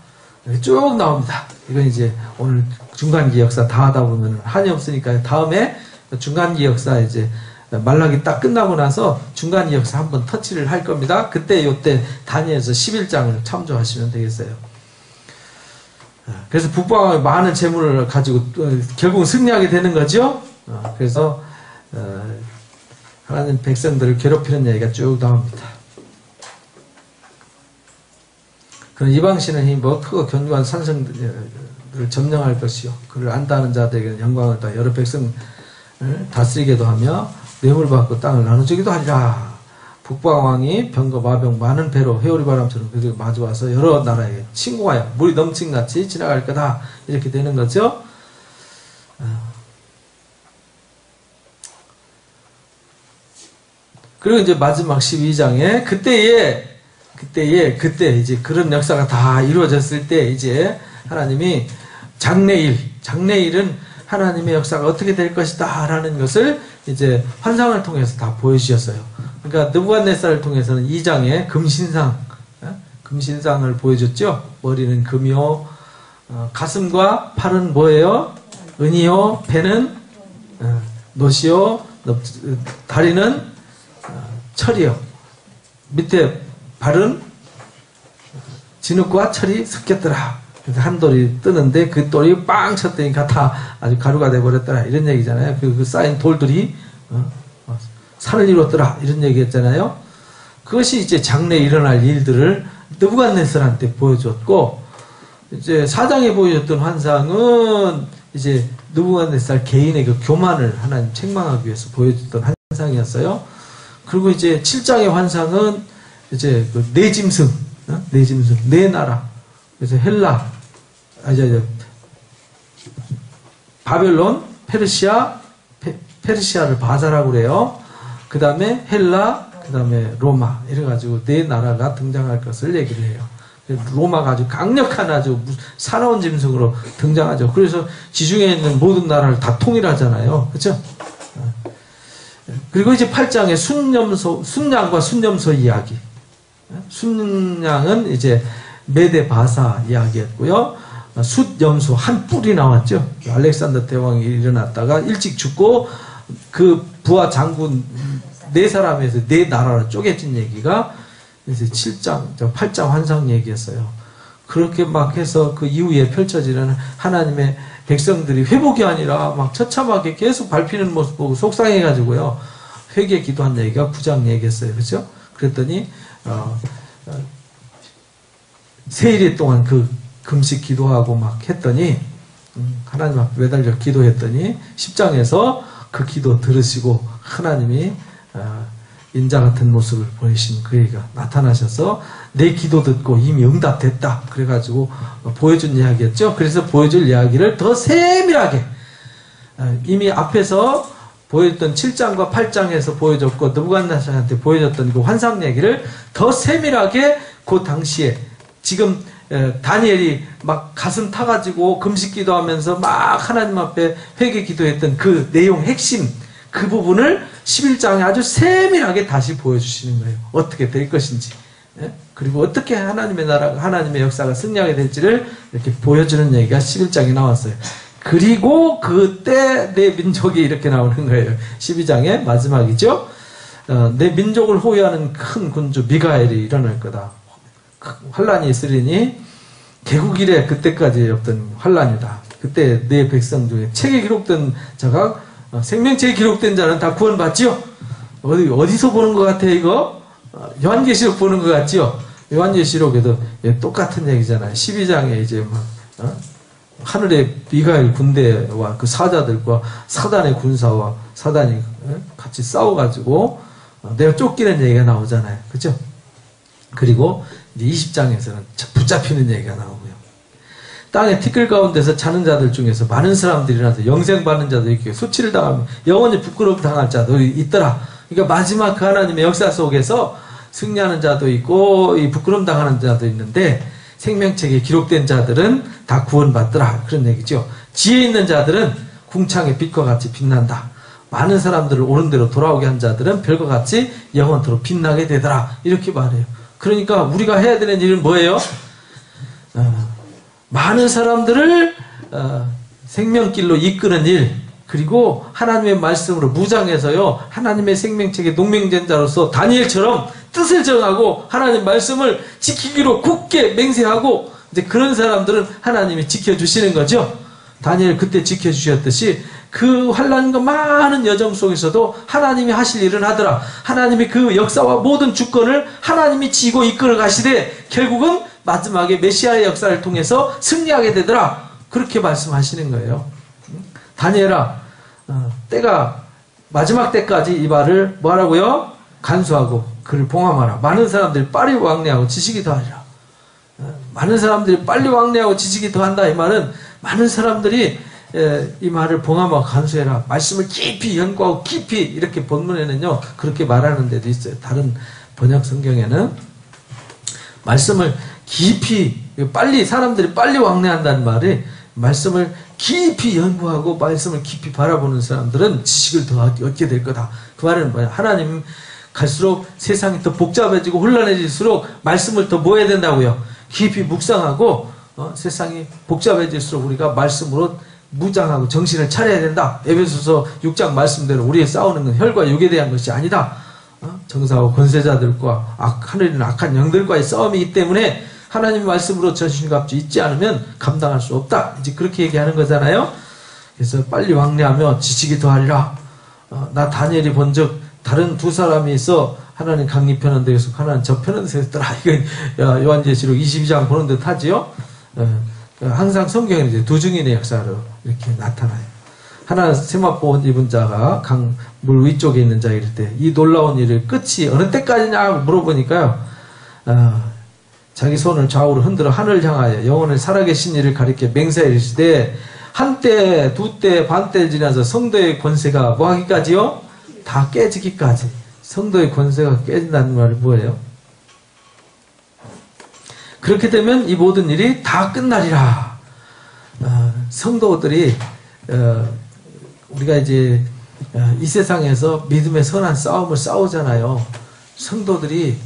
쭉 나옵니다. 이건 이제 오늘 중간기 역사 다 하다 보면 한이 없으니까 다음에 중간기 역사 이제 말라기 딱 끝나고 나서 중간기 역사 한번 터치를 할 겁니다. 그때 요때 다니엘서 11장을 참조하시면 되겠어요. 그래서 북방왕이 많은 재물을 가지고 결국 승리하게 되는 거죠. 그래서 하나님 백성들을 괴롭히는 얘기가 쭉 나옵니다. 그런 이방신의 힘과 크고 견고한 산성들을 점령할 것이요, 그를 안다는 자들에게는 영광을 다 여러 백성을 다스리게도 하며 뇌물 받고 땅을 나눠주기도 하리라. 북방왕이 병거 마병 많은 배로 회오리 바람처럼 그들이 마주와서 여러 나라에 침공하여 물이 넘친같이 지나갈 거다. 이렇게 되는 거죠. 그리고 이제 마지막 12장에 그때 이제 그런 역사가 다 이루어졌을 때 이제 하나님이 장래일은 하나님의 역사가 어떻게 될 것이다 라는 것을 이제 환상을 통해서 다 보여주셨어요. 그러니까 느부갓네살을 통해서는 2장에 금신상을 보여줬죠. 머리는 금이요, 가슴과 팔은 뭐예요? 은이요, 배는 놋이요, 다리는 철이요, 밑에 발은 진흙과 철이 섞였더라. 그래서 한 돌이 뜨는데 그 돌이 빵 쳤더니까 다 아주 가루가 돼버렸더라, 이런 얘기잖아요. 그 쌓인 돌들이 산을 이뤘더라, 이런 얘기했잖아요. 그것이 이제 장래에 일어날 일들을 느부갓네살한테 보여줬고, 이제 4장에 보여줬던 환상은 이제 느부갓네살 개인의 그 교만을 하나님 책망하기 위해서 보여줬던 환상이었어요. 그리고 이제 7장의 환상은 이제 그 네 짐승, 네 나라. 그래서 헬라, 바벨론, 페르시아를 바사라고 그래요. 그 다음에 헬라, 그 다음에 로마, 이래가지고 네 나라가 등장할 것을 얘기를 해요. 로마가 아주 강력한 아주 사나운 짐승으로 등장하죠. 그래서 지중해에 있는 모든 나라를 다 통일하잖아요. 그렇죠? 그리고 이제 8장에 순양과 순념소 이야기. 순양은 이제 메데바사 이야기였고요. 숫염소 한 뿔이 나왔죠. 알렉산더 대왕이 일어났다가 일찍 죽고 그 부하 장군 네 사람에서 네 나라로 쪼개진 얘기가 이제 7장, 8장 환상 얘기였어요. 그렇게 막 해서 그 이후에 펼쳐지는 하나님의 백성들이 회복이 아니라 막 처참하게 계속 밟히는 모습 보고 속상해가지고요. 회개 기도한 얘기가 9장 얘기했어요. 그렇죠? 그랬더니 세일 동안 그 금식 기도하고 막 했더니 하나님 앞에 매달려 기도했더니 10장에서 그 기도 들으시고 하나님이 인자 같은 모습을 보이신 그에게 나타나셔서 내 기도 듣고 이미 응답됐다 그래가지고 보여준 이야기였죠. 그래서 보여줄 이야기를 더 세밀하게 이미 앞에서 보여줬던 7장과 8장에서 보여줬고 느부갓네살한테 보여줬던 그 환상 얘기를 더 세밀하게 그 당시에 지금 다니엘이 막 가슴 타가지고 금식 기도하면서 막 하나님 앞에 회개 기도했던 그 내용 핵심 그 부분을 11장에 아주 세밀하게 다시 보여주시는 거예요. 어떻게 될 것인지. 그리고 어떻게 하나님의 나라가 하나님의 역사가 승리하게 될지를 이렇게 보여주는 얘기가 11장에 나왔어요. 그리고 그때 내 민족이 이렇게 나오는 거예요. 12장의 마지막이죠. 내 민족을 호위하는 큰 군주 미가엘이 일어날 거다. 환란이 있으리니 개국 이래 그때까지 없던 환란이다. 그때 내 백성 중에 책에 기록된 자가 생명책에 기록된 자는 다 구원받지요. 어디서 보는 것 같아 이거? 요한계시록 보는 것 같지요. 요한계시록에도 똑같은 얘기잖아요. 12장에 이제 막 하늘의 미가엘 군대와 그 사자들과 사단의 군사와 사단이 같이 싸워가지고 내가 쫓기는 얘기가 나오잖아요. 그죠? 그리고 이제 20장에서는 붙잡히는 얘기가 나오고요. 땅의 티끌 가운데서 자는 자들 중에서 많은 사람들이 일어나서 영생받는 자도 있고 수치를 당하면 영원히 부끄러움 당할 자도 있더라. 그러니까 마지막 그 하나님의 역사 속에서 승리하는 자도 있고 이 부끄러움 당하는 자도 있는데 생명책에 기록된 자들은 다 구원받더라. 그런 얘기죠. 지혜 있는 자들은 궁창의 빛과 같이 빛난다. 많은 사람들을 옳은 대로 돌아오게 한 자들은 별과 같이 영원토록 빛나게 되더라. 이렇게 말해요. 그러니까 우리가 해야 되는 일은 뭐예요? 많은 사람들을 생명길로 이끄는 일, 그리고 하나님의 말씀으로 무장해서요 하나님의 생명책의 동맹된 자로서 다니엘처럼 뜻을 정하고 하나님 말씀을 지키기로 굳게 맹세하고 이제 그런 사람들은 하나님이 지켜주시는 거죠. 다니엘 그때 지켜주셨듯이 그 환난과 많은 여정 속에서도 하나님이 하실 일은 하더라. 하나님이 그 역사와 모든 주권을 하나님이 지고 이끌어 가시되 결국은 마지막에 메시아의 역사를 통해서 승리하게 되더라. 그렇게 말씀하시는 거예요. 다니엘아, 때가 마지막 때까지 이 말을 뭐하라고요? 간수하고 그를 봉함하라. 많은 사람들이 빨리 왕래하고 지식이 더하리라. 많은 사람들이 빨리 왕래하고 지식이 더한다. 이 말은 많은 사람들이 이 말을 봉함하고 간수해라. 말씀을 깊이 연구하고 깊이 이렇게 본문에는요 그렇게 말하는 데도 있어요. 다른 번역 성경에는 말씀을 깊이 빨리 사람들이 빨리 왕래한다는 말이 말씀을 깊이 연구하고 말씀을 깊이 바라보는 사람들은 지식을 더 얻게 될 거다. 그 말은 뭐야? 하나님 갈수록 세상이 더 복잡해지고 혼란해질수록 말씀을 더 뭐 해야 된다고요? 깊이 묵상하고 세상이 복잡해질수록 우리가 말씀으로 무장하고 정신을 차려야 된다. 에베소서 6장 말씀대로 우리의 싸우는 건 혈과 육에 대한 것이 아니다. 정사와 권세자들과 하늘에 있는 악한 영들과의 싸움이기 때문에 하나님 말씀으로 전신갑주 잊지 않으면 감당할 수 없다. 이제 그렇게 얘기하는 거잖아요. 그래서 빨리 왕래하며 지식이 더하리라. 나 다니엘이 본즉 다른 두 사람이 있어 하나님 강림편한 데에서 하나님 저편한 데서 있더라. 이건 요한계시록 22장 보는 듯 하지요. 항상 성경에 이제 두 증인의 역사로 이렇게 나타나요. 하나 세마포 입은 자가 강물 위쪽에 있는 자 이럴 때 이 놀라운 일을 끝이 어느 때까지냐고 물어보니까요. 자기 손을 좌우로 흔들어 하늘을 향하여 영원히 살아계신 이를 가리켜 맹세하시되 한때, 두때, 반때 지나서 성도의 권세가 뭐 하기까지요? 다 깨지기까지. 성도의 권세가 깨진다는 말이 뭐예요? 그렇게 되면 이 모든 일이 다 끝나리라. 성도들이 우리가 이제 이 세상에서 믿음의 선한 싸움을 싸우잖아요. 성도들이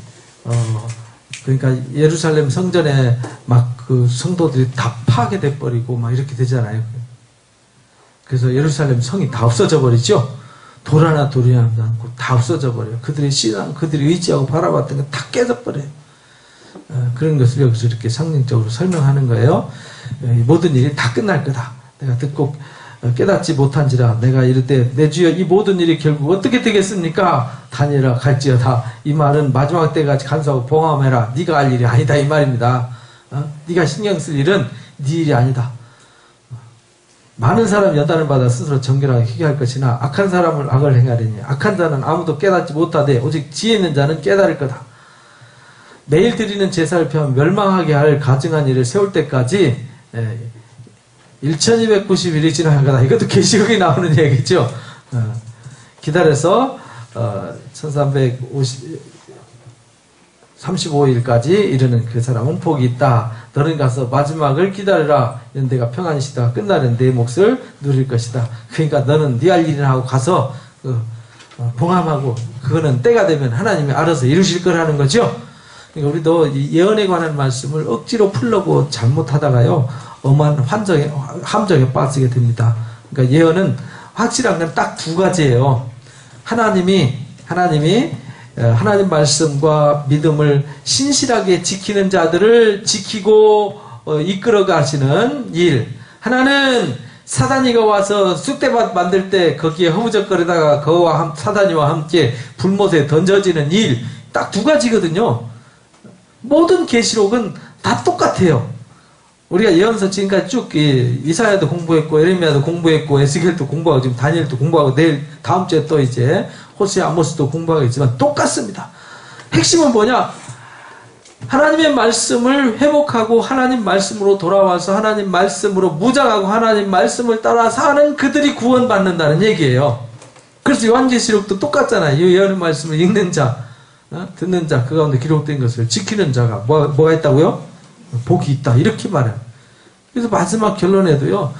그러니까 예루살렘 성전에 막 그 성도들이 다 파괴돼 버리고 막 이렇게 되잖아요. 그래서 예루살렘 성이 다 없어져 버리죠. 돌 하나 돌이 하나 않고 다 없어져 버려요. 그들의 신앙, 그들이 의지하고 바라봤던 게 다 깨져 버려요. 그런 것을 여기서 이렇게 상징적으로 설명하는 거예요. 모든 일이 다 끝날 거다. 내가 듣고 깨닫지 못한지라 내가 이르되 내 주여 이 모든 일이 결국 어떻게 되겠습니까? 다니엘아 갈지어다. 이 말은 마지막 때까지 간수하고 봉함해라. 네가 할 일이 아니다 이 말입니다. 네가 신경 쓸 일은 네 일이 아니다. 많은 사람이 연단을 받아 스스로 정결하게 회개할 것이나 악한 사람을 악을 행하리니 악한 자는 아무도 깨닫지 못하되 오직 지혜 있는 자는 깨달을 거다. 매일 드리는 제사를 펴면 멸망하게 할 가증한 일을 세울 때까지 1290일이 지나갈 거다. 이것도 계시록에 나오는 얘기죠. 기다려서 1335일까지 이르는 그 사람은 복이 있다. 너는 가서 마지막을 기다려라. 연대가 평안히 쉬다가 끝나는 내 몫을 누릴 것이다. 그러니까 너는 네 할 일이나 하고 가서 봉함하고 그거는 때가 되면 하나님이 알아서 이루실 거라는 거죠. 그러니까 우리도 이 예언에 관한 말씀을 억지로 풀려고 잘못하다가요 엄한 함정에 빠지게 됩니다. 그러니까 예언은 확실한 건 딱 두 가지예요. 하나님 말씀과 믿음을 신실하게 지키는 자들을 지키고 이끌어 가시는 일. 하나는 사단이가 와서 쑥대밭 만들 때 거기에 허무적거리다가 그와 사단이와 함께 불못에 던져지는 일. 딱 두 가지거든요. 모든 계시록은 다 똑같아요. 우리가 예언서 지금까지 쭉 이사야도 공부했고 예레미야도 공부했고 에스겔도 공부하고 지금 다니엘도 공부하고 내일 다음 주에 또 이제 호세아 아모스도 공부하겠지만 똑같습니다. 핵심은 뭐냐? 하나님의 말씀을 회복하고 하나님 말씀으로 돌아와서 하나님 말씀으로 무장하고 하나님 말씀을 따라 사는 그들이 구원받는다는 얘기예요. 그래서 요한계시록도 똑같잖아요. 이 예언의 말씀을 읽는 자, 듣는 자, 그 가운데 기록된 것을 지키는 자가 뭐가 있다고요? 복이 있다. 이렇게 말해요. 그래서 마지막 결론에도요,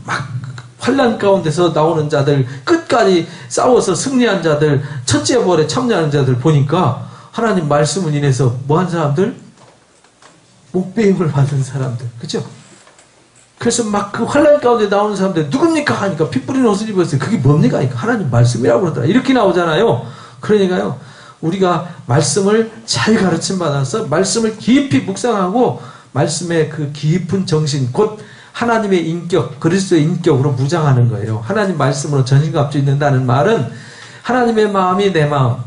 막 환난 가운데서 나오는 자들, 끝까지 싸워서 승리한 자들, 첫째 벌에 참여하는 자들 보니까 하나님 말씀을 인해서 뭐한 사람들? 목배임을 받은 사람들. 그죠? 그래서 막 그 환난 가운데 나오는 사람들 누굽니까? 하니까 피 뿌린 옷을 입었어요. 그게 뭡니까? 하니까 하나님 말씀이라고 그러더라. 이렇게 나오잖아요. 그러니까요. 우리가 말씀을 잘 가르침 받아서 말씀을 깊이 묵상하고 말씀의 그 깊은 정신 곧 하나님의 인격, 그리스도의 인격으로 무장하는 거예요. 하나님 말씀으로 전신갑주 있는다는 말은 하나님의 마음이 내 마음,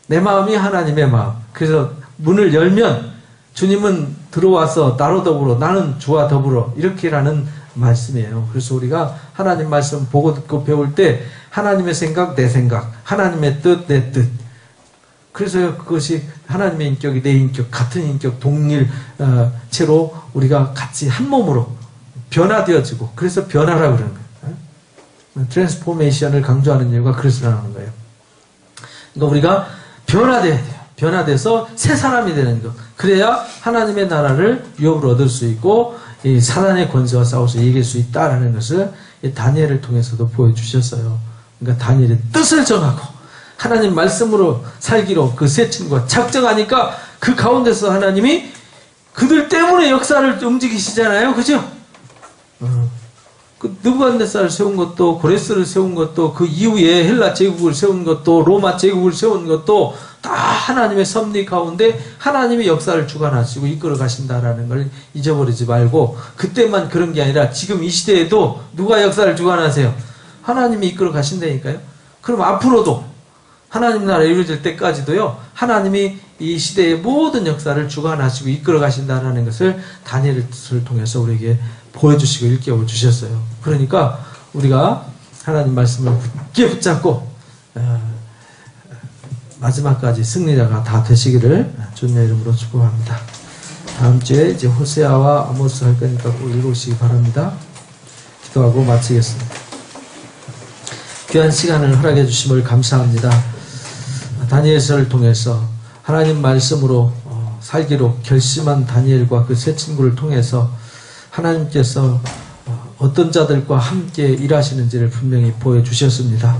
내 마음이 하나님의 마음. 그래서 문을 열면 주님은 들어와서 나로 더불어 나는 주와 더불어 이렇게라는 말씀이에요. 그래서 우리가 하나님 말씀 보고 듣고 배울 때 하나님의 생각, 내 생각, 하나님의 뜻, 내 뜻. 그래서 그것이 하나님의 인격이 내 인격, 같은 인격, 동일체로 우리가 같이 한 몸으로 변화되어지고, 그래서 변화라고 그러는 거예요. 트랜스포메이션을 강조하는 이유가 그래서 나오는 거예요. 그러니까 우리가 변화돼야 돼요. 변화돼서 새 사람이 되는 것. 그래야 하나님의 나라를 유업으로 얻을 수 있고, 이 사단의 권세와 싸워서 이길 수 있다라는 것을 이 다니엘을 통해서도 보여주셨어요. 그러니까 다니엘의 뜻을 정하고, 하나님 말씀으로 살기로 그 세 친구가 작정하니까 그 가운데서 하나님이 그들 때문에 역사를 움직이시잖아요. 그죠? 그 느부갓네살을 세운 것도 고레스를 세운 것도 그 이후에 헬라 제국을 세운 것도 로마 제국을 세운 것도 다 하나님의 섭리 가운데 하나님의 역사를 주관하시고 이끌어 가신다라는 걸 잊어버리지 말고 그때만 그런 게 아니라 지금 이 시대에도 누가 역사를 주관하세요? 하나님이 이끌어 가신다니까요. 그럼 앞으로도 하나님 나라 이루어질 때까지도요, 하나님이 이 시대의 모든 역사를 주관하시고 이끌어 가신다는 것을 다니엘을 통해서 우리에게 보여주시고 일깨워 주셨어요. 그러니까 우리가 하나님 말씀을 굳게 붙잡고 마지막까지 승리자가 다 되시기를 주님의 이름으로 축복합니다. 다음 주에 이제 호세아와 아모스 할 거니까 꼭 읽으시기 바랍니다. 기도하고 마치겠습니다. 귀한 시간을 허락해 주심을 감사합니다. 다니엘서를 통해서 하나님 말씀으로 살기로 결심한 다니엘과 그 세 친구를 통해서 하나님께서 어떤 자들과 함께 일하시는지를 분명히 보여주셨습니다.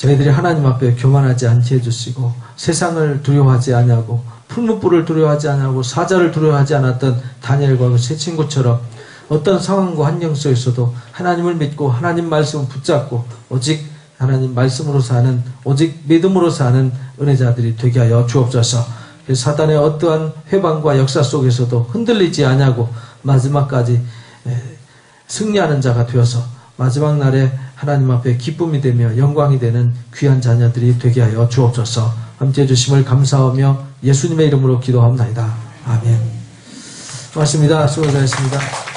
저희들이 하나님 앞에 교만하지 않게 해주시고 세상을 두려워하지 아니하고 풀무불을 두려워하지 아니하고 사자를 두려워하지 않았던 다니엘과 그 세 친구처럼 어떤 상황과 환경 속에서도 하나님을 믿고 하나님 말씀을 붙잡고 오직 하나님 말씀으로 사는, 오직 믿음으로 사는 은혜자들이 되게 하여 주옵소서. 사단의 어떠한 회방과 역사 속에서도 흔들리지 아니하고 마지막까지 승리하는 자가 되어서 마지막 날에 하나님 앞에 기쁨이 되며 영광이 되는 귀한 자녀들이 되게 하여 주옵소서. 함께해 주심을 감사하며 예수님의 이름으로 기도합니다. 아멘. 고맙습니다. 수고하셨습니다.